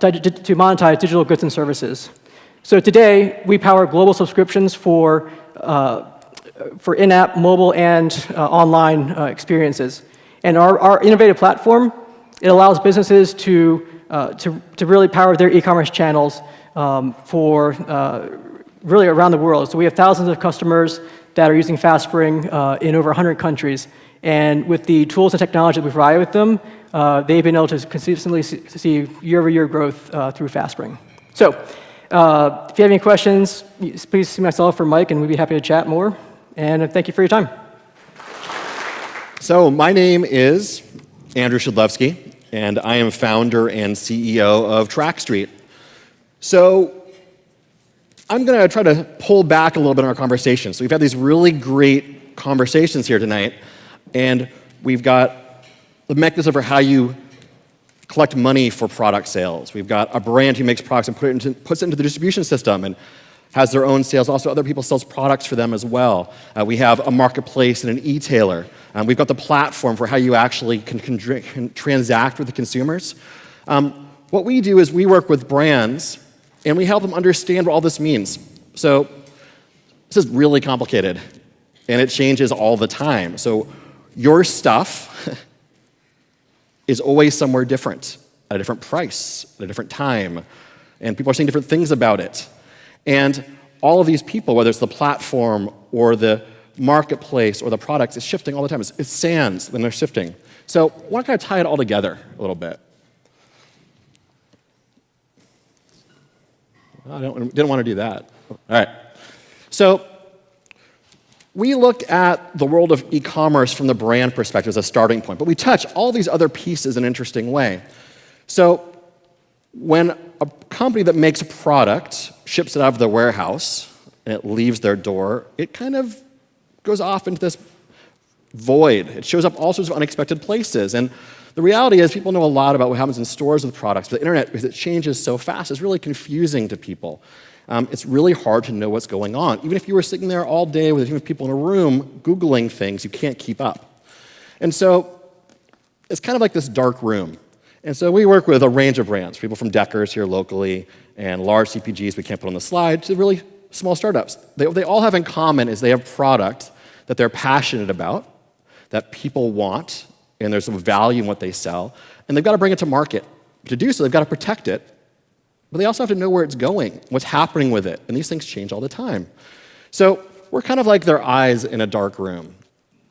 monetize digital goods and services. So today, we power global subscriptions for in-app, mobile, and online experiences. And our innovative platform, it allows businesses to really power their e-commerce channels for really around the world. So we have thousands of customers that are using FastSpring in over 100 countries. And with the tools and technology that we provide with them, they've been able to consistently see year-over-year growth through FastSpring. So if you have any questions, please see myself or Mike, and we'd be happy to chat more. And thank you for your time. So my name is Andrew Schydlowsky, and I am founder and CEO of TrackStreet. So I'm going to try to pull back a little bit in our conversation. So we've had these really great conversations here tonight, and we've got the mechanism for how you collect money for product sales. We've got a brand who makes products and puts it into the distribution system and has their own sales. Also, other people sells products for them as well. We have a marketplace and an e-tailer. We've got the platform for how you actually can transact with the consumers. What we do is we work with brands, and we help them understand what all this means. So this is really complicated, and it changes all the time. So your stuff is always somewhere different, at a different price, at a different time, and people are saying different things about it. And all of these people, whether it's the platform or the marketplace or the products is shifting all the time. It's sands when they're shifting. So I want to kind of tie it all together a little bit. I didn't want to do that. All right. So we look at the world of e-commerce from the brand perspective as a starting point, but we touch all these other pieces in an interesting way. So when a company that makes a product ships it out of their warehouse and it leaves their door, it kind of goes off into this void. It shows up all sorts of unexpected places. And the reality is people know a lot about what happens in stores with products, but the internet, because it changes so fast, is really confusing to people. It's really hard to know what's going on. Even if you were sitting there all day with a team of people in a room Googling things, you can't keep up. And so it's kind of like this dark room. And so we work with a range of brands, people from Deckers here locally, and large CPGs we can't put on the slide, to really small startups. They all have in common is they have product that they're passionate about, that people want, and there's some value in what they sell, and they've got to bring it to market. To do so, they've got to protect it, but they also have to know where it's going, what's happening with it, and these things change all the time. So we're kind of like their eyes in a dark room.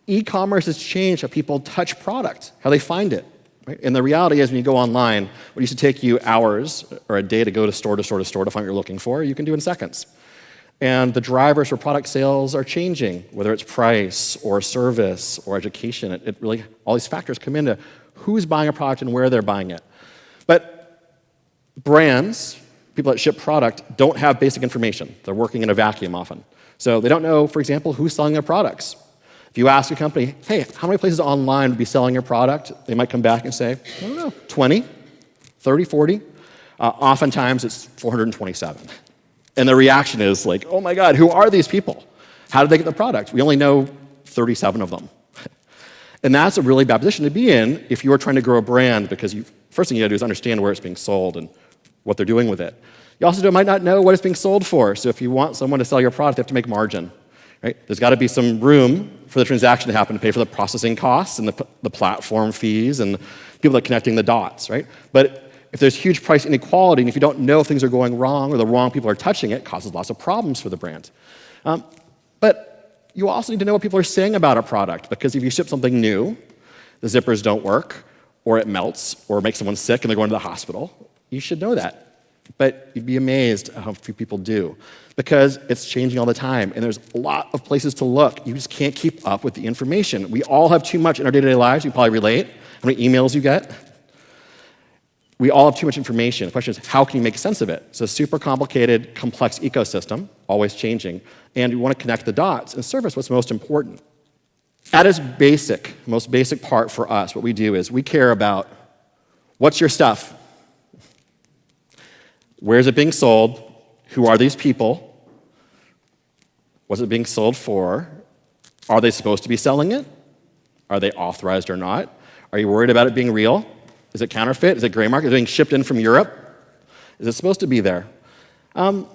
E-commerce has changed how people touch product, how they find it. Right? And the reality is when you go online, what used to take you hours or a day to go to store to store to store to find what you're looking for, you can do in seconds. And the drivers for product sales are changing, whether it's price or service or education. It really, all these factors come into who's buying a product and where they're buying it. But brands, people that ship product, don't have basic information. They're working in a vacuum often. So they don't know, for example, who's selling their products. If you ask a company, hey, how many places online would be selling your product? They might come back and say, I don't know, 20, 30, 40. Oftentimes it's 427. And the reaction is like, oh my God, who are these people? How did they get the product? We only know 37 of them. And that's a really bad position to be in if you are trying to grow a brand, because first thing you gotta do is understand where it's being sold and what they're doing with it. You also might not know what it's being sold for. So if you want someone to sell your product, they have to make margin. Right? There's got to be some room for the transaction to happen to pay for the processing costs and the platform fees and people that are connecting the dots, right? But if there's huge price inequality and if you don't know if things are going wrong or the wrong people are touching it, it causes lots of problems for the brand. But you also need to know what people are saying about a product, because if you ship something new, the zippers don't work, or it melts, or makes someone sick and they're going to the hospital, you should know that. But you'd be amazed at how few people do, because it's changing all the time, and there's a lot of places to look. You just can't keep up with the information. We all have too much in our day-to-day lives. You probably relate. How many emails you get? We all have too much information. The question is, how can you make sense of it? It's a super complicated, complex ecosystem, always changing, and you want to connect the dots and service what's most important. At its most basic part for us, what we do is we care about what's your stuff? Where is it being sold? Who are these people? What's it being sold for? Are they supposed to be selling it? Are they authorized or not? Are you worried about it being real? Is it counterfeit? Is it gray market? Is it being shipped in from Europe? Is it supposed to be there? And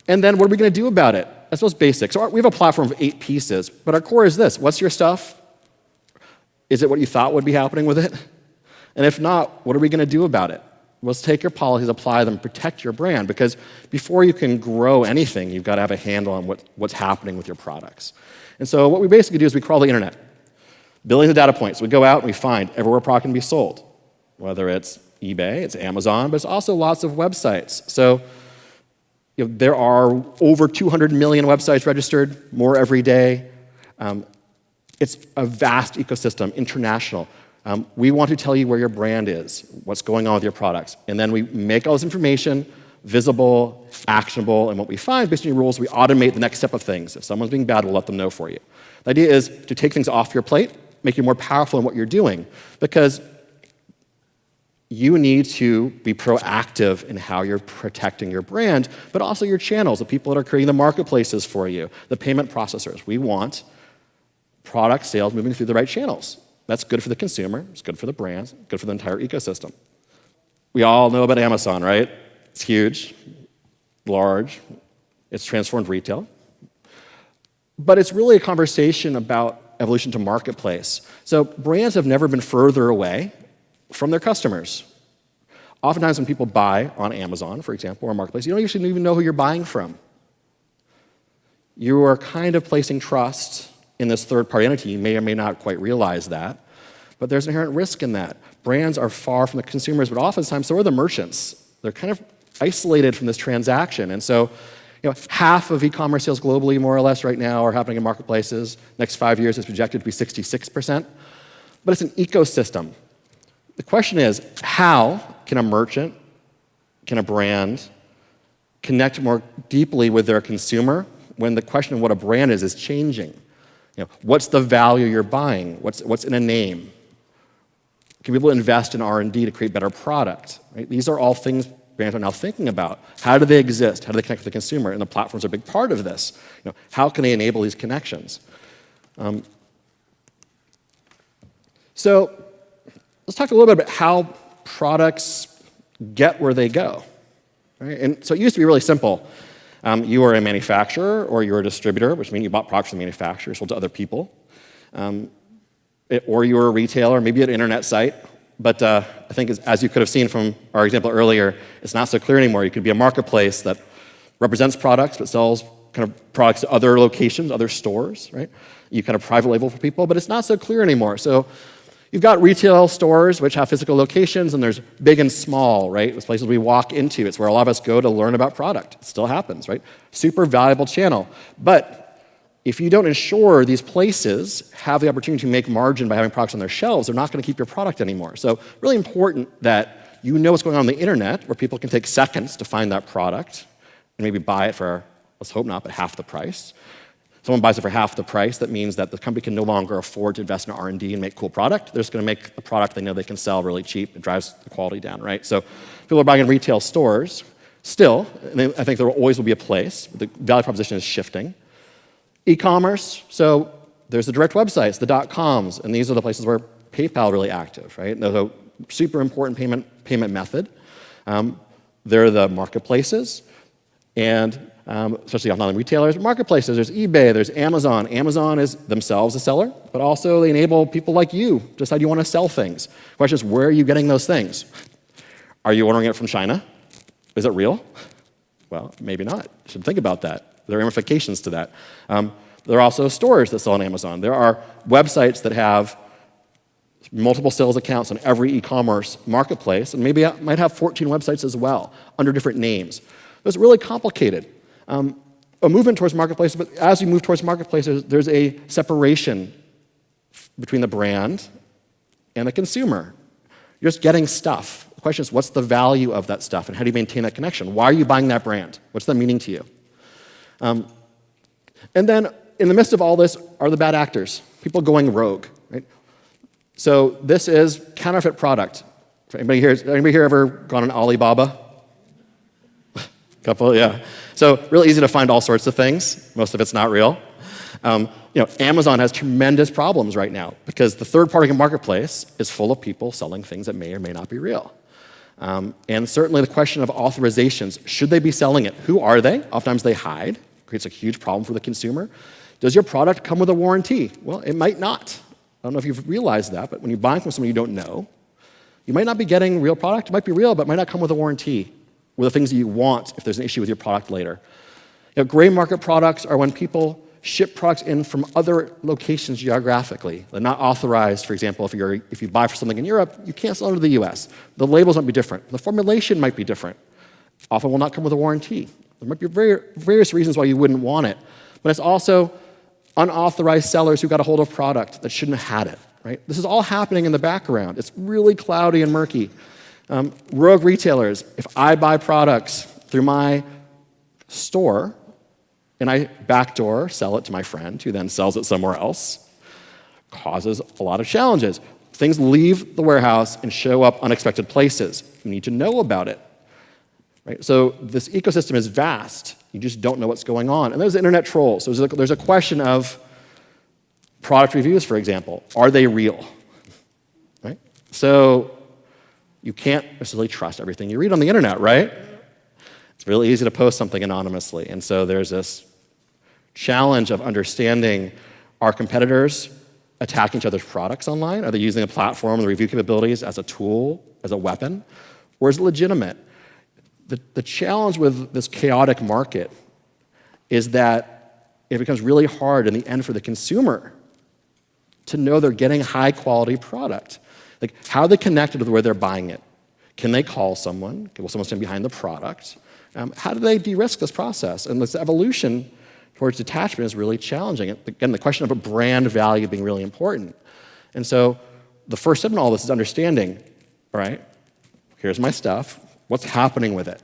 then what are we going to do about it? That's most basic. So we have a platform of 8 pieces, but our core is this. What's your stuff? Is it what you thought would be happening with it? And if not, what are we going to do about it? Let's take your policies, apply them, protect your brand, because before you can grow anything, you've got to have a handle on what's happening with your products. And so what we basically do is we crawl the internet. Billions of data points. We go out and we find everywhere a product can be sold, whether it's eBay, it's Amazon, but it's also lots of websites. So there are over 200 million websites registered, more every day. It's a vast ecosystem, international. We want to tell you where your brand is, what's going on with your products, and then we make all this information visible, actionable, and what we find, based on your rules, we automate the next step of things. If someone's being bad, we'll let them know for you. The idea is to take things off your plate, make you more powerful in what you're doing, because you need to be proactive in how you're protecting your brand, but also your channels, the people that are creating the marketplaces for you, the payment processors. We want product sales moving through the right channels. That's good for the consumer, it's good for the brands, good for the entire ecosystem. We all know about Amazon, right? It's huge, large, it's transformed retail. But it's really a conversation about evolution to marketplace. So brands have never been further away from their customers. Oftentimes when people buy on Amazon, for example, or a marketplace, you don't even know who you're buying from. you are kind of placing trust in this third-party entity. You may or may not quite realize that, but there's inherent risk in that. Brands are far from the consumers, but oftentimes so are the merchants. They're kind of isolated from this transaction. And so, half of e-commerce sales globally, more or less, right now are happening in marketplaces. Next 5 years, it's projected to be 66%. But it's an ecosystem. The question is, how can a merchant, can a brand, connect more deeply with their consumer when the question of what a brand is changing? What's the value you're buying? What's in a name? Can people invest in R&D to create better product? Right? These are all things brands are now thinking about. How do they exist? How do they connect with the consumer? And the platforms are a big part of this. How can they enable these connections? So let's talk a little bit about how products get where they go. Right? And so it used to be really simple. You were a manufacturer or you're a distributor, which means you bought products from the manufacturer, sold to other people. Or you were a retailer, maybe an internet site. But I think as you could have seen from our example earlier, it's not so clear anymore. You could be a marketplace that represents products but sells kind of products to other locations, other stores, right? You kind of private label for people, but it's not so clear anymore. So you've got retail stores which have physical locations, and there's big and small, right? It's places we walk into. It's where a lot of us go to learn about product. It still happens, right? Super valuable channel. But if you don't ensure these places have the opportunity to make margin by having products on their shelves, they're not going to keep your product anymore. So really important that you know what's going on the internet, where people can take seconds to find that product and maybe buy it for, let's hope not, but half the price. Someone buys it for half the price, that means that the company can no longer afford to invest in R&D and make cool product. They're just going to make a product they know they can sell really cheap. It drives the quality down, right? So people are buying in retail stores still, and I think there always will be a place. The value proposition is shifting. E-commerce, so there's the direct websites, the .coms, and these are the places where PayPal really active, right? They're a super important payment method. They're the marketplaces, and especially online retailers. Marketplaces, there's eBay, there's Amazon. Amazon is themselves a seller, but also they enable people like you to decide you want to sell things. The question is, where are you getting those things? Are you ordering it from China? Is it real? Well, maybe not. You should think about that. There are ramifications to that. There are also stores that sell on Amazon. There are websites that have multiple sales accounts on every e-commerce marketplace, and maybe I might have 14 websites as well, under different names. It's really complicated. A movement towards marketplaces, but as you move towards marketplaces, there's a separation between the brand and the consumer. You're just getting stuff. The question is, what's the value of that stuff, and how do you maintain that connection? Why are you buying that brand? What's that meaning to you? And then, in the midst of all this, are the bad actors, people going rogue, right? So this is counterfeit product. Anybody here ever gone on Alibaba? Couple, yeah. So really easy to find all sorts of things. Most of it's not real. Amazon has tremendous problems right now because the third-party marketplace is full of people selling things that may or may not be real. And certainly the question of authorizations, should they be selling it? Who are they? Oftentimes they hide. Creates a huge problem for the consumer. Does your product come with a warranty? Well, it might not. I don't know if you've realized that, but when you're buying from someone you don't know, you might not be getting real product. It might be real, but it might not come with a warranty or the things that you want if there's an issue with your product later. Gray market products are when people ship products in from other locations geographically. They're not authorized, for example, if you buy for something in Europe, you can't sell it to the US. The labels might be different. The formulation might be different. Often will not come with a warranty. There might be various reasons why you wouldn't want it. But it's also unauthorized sellers who got a hold of product that shouldn't have had it, right? This is all happening in the background. It's really cloudy and murky. Rogue retailers, if I buy products through my store and I backdoor sell it to my friend who then sells it somewhere else, causes a lot of challenges. Things leave the warehouse and show up unexpected places. You need to know about it. Right? So this ecosystem is vast. You just don't know what's going on. And there's internet trolls. So there's a question of product reviews, for example. Are they real? Right? So you can't necessarily trust everything you read on the internet, right? It's really easy to post something anonymously. And so there's this challenge of understanding, are competitors attacking each other's products online? Are they using a platform and the review capabilities as a tool, as a weapon? Or is it legitimate? The challenge with this chaotic market is that it becomes really hard in the end for the consumer to know they're getting high quality product. Like, how are they connected with where they're buying it? Can they call someone? Will someone stand behind the product? How do they de-risk this process? And this evolution towards detachment is really challenging. Again, the question of a brand value being really important. And so the first step in all this is understanding, all right, here's my stuff. What's happening with it?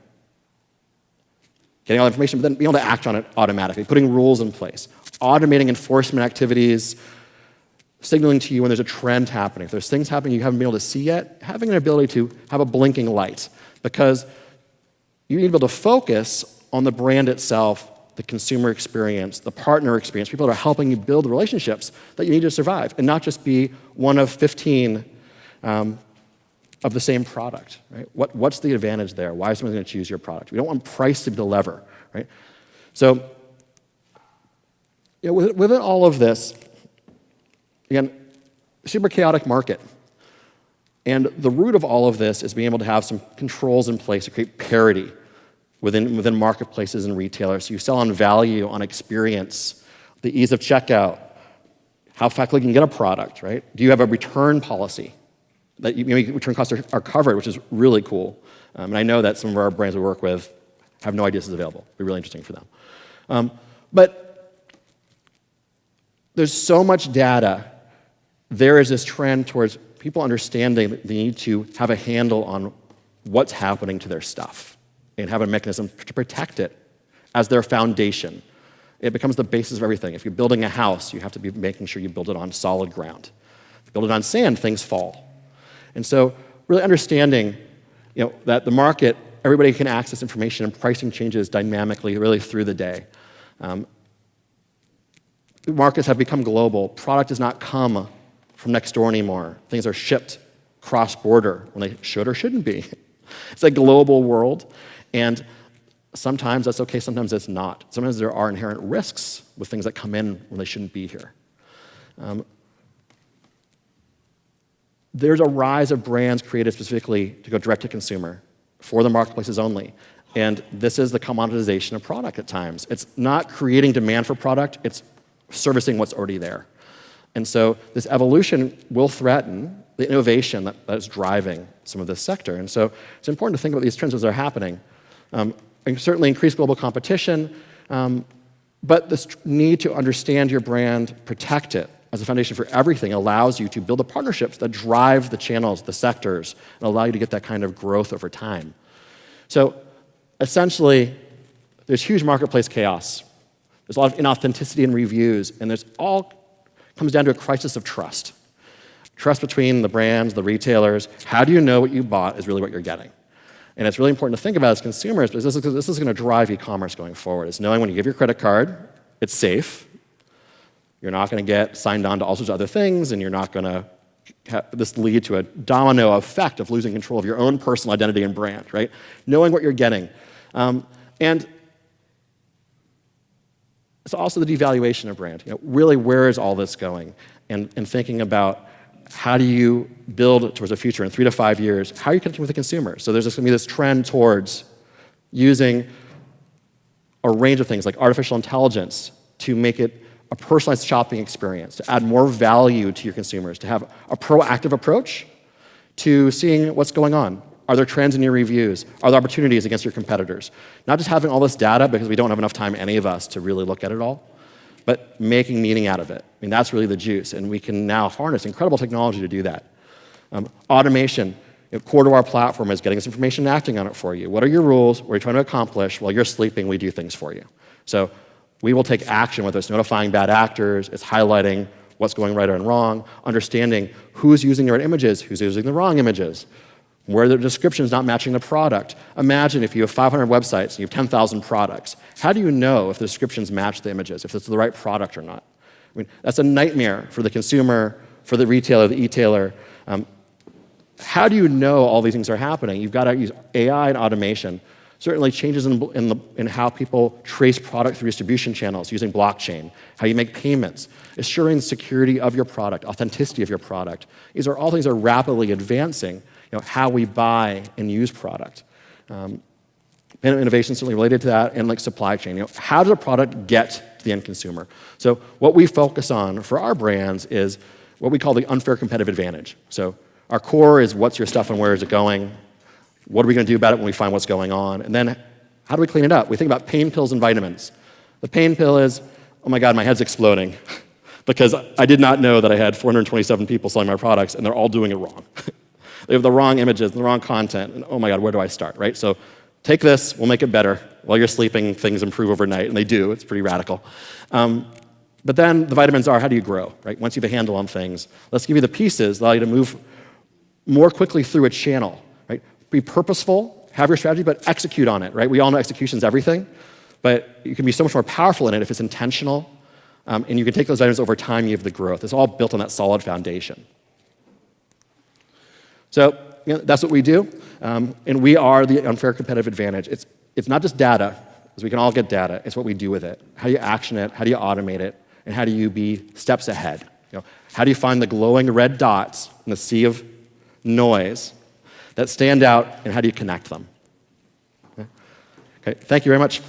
Getting all the information, but then being able to act on it automatically, putting rules in place, automating enforcement activities, signaling to you when there's a trend happening. If there's things happening you haven't been able to see yet, having an ability to have a blinking light, because you need to be able to focus on the brand itself, the consumer experience, the partner experience, people that are helping you build the relationships that you need to survive, and not just be one of 15 of the same product, right? What's the advantage there? Why is someone going to choose your product? We don't want price to be the lever, right? So, within all of this, again, super chaotic market. And the root of all of this is being able to have some controls in place to create parity within marketplaces and retailers. So you sell on value, on experience, the ease of checkout, how quickly you can get a product, right? Do you have a return policy? That maybe return costs are covered, which is really cool. And I know that some of our brands we work with have no idea this is available. It'll be really interesting for them. But there's so much data. There is this trend towards people understanding that they need to have a handle on what's happening to their stuff and have a mechanism to protect it as their foundation. It becomes the basis of everything. If you're building a house, you have to be making sure you build it on solid ground. If you build it on sand, things fall. And so really understanding that the market, everybody can access information and pricing changes dynamically really through the day. Markets have become global. Product does not come from next door anymore. Things are shipped cross-border when they should or shouldn't be. It's a global world, and sometimes that's okay, sometimes it's not. Sometimes there are inherent risks with things that come in when they shouldn't be here. There's a rise of brands created specifically to go direct to consumer for the marketplaces only. And this is the commoditization of product at times. It's not creating demand for product, it's servicing what's already there. And so this evolution will threaten the innovation that is driving some of this sector. And so it's important to think about these trends as they're happening. And certainly increase global competition, but this need to understand your brand, protect it as a foundation for everything allows you to build the partnerships that drive the channels, the sectors, and allow you to get that kind of growth over time. So essentially, there's huge marketplace chaos. There's a lot of inauthenticity in reviews, and there's all comes down to a crisis of trust. Trust between the brands, the retailers. How do you know what you bought is really what you're getting? And it's really important to think about as consumers, because this is going to drive e-commerce going forward. It's knowing when you give your credit card, it's safe. You're not going to get signed on to all sorts of other things, and you're not going to have this lead to a domino effect of losing control of your own personal identity and brand, right? Knowing what you're getting. And it's also the devaluation of brand. Really, where is all this going? And thinking about how do you build towards a future in 3 to 5 years? How are you connecting with the consumer? So there's just going to be this trend towards using a range of things like artificial intelligence to make it a personalized shopping experience, to add more value to your consumers, to have a proactive approach to seeing what's going on. Are there trends in your reviews? Are there opportunities against your competitors? Not just having all this data because we don't have enough time, any of us, to really look at it all, but making meaning out of it. I mean, that's really the juice, and we can now harness incredible technology to do that. Automation, core to our platform is getting this information and acting on it for you. What are your rules? What are you trying to accomplish? While you're sleeping, we do things for you. So we will take action, whether it's notifying bad actors, it's highlighting what's going right and wrong, understanding who's using the right images, who's using the wrong images, where the description is not matching the product. Imagine if you have 500 websites and you have 10,000 products. How do you know if the descriptions match the images, if it's the right product or not? I mean, that's a nightmare for the consumer, for the retailer, the e-tailer. How do you know all these things are happening? You've got to use AI and automation. Certainly changes in how people trace product through distribution channels using blockchain, how you make payments, assuring the security of your product, authenticity of your product. These are all things that are rapidly advancing how we buy and use product. innovation certainly related to that, and like supply chain. How does a product get to the end consumer? So what we focus on for our brands is what we call the unfair competitive advantage. So our core is what's your stuff and where is it going? What are we going to do about it when we find what's going on? And then how do we clean it up? We think about pain pills and vitamins. The pain pill is, oh my God, my head's exploding because I did not know that I had 427 people selling my products and they're all doing it wrong. They have the wrong images, the wrong content, and oh my God, where do I start, right? So take this, we'll make it better. While you're sleeping, things improve overnight, and they do. It's pretty radical. But then the vitamins are, how do you grow, right? Once you have a handle on things, let's give you the pieces that allow you to move more quickly through a channel, right? Be purposeful, have your strategy, but execute on it, right? We all know execution's everything, but you can be so much more powerful in it if it's intentional, and you can take those items over time, you have the growth. It's all built on that solid foundation. So that's what we do, and we are the unfair competitive advantage. It's not just data, because we can all get data. It's what we do with it. How do you action it? How do you automate it? And how do you be steps ahead? How do you find the glowing red dots in the sea of noise that stand out, and how do you connect them? Okay, thank you very much.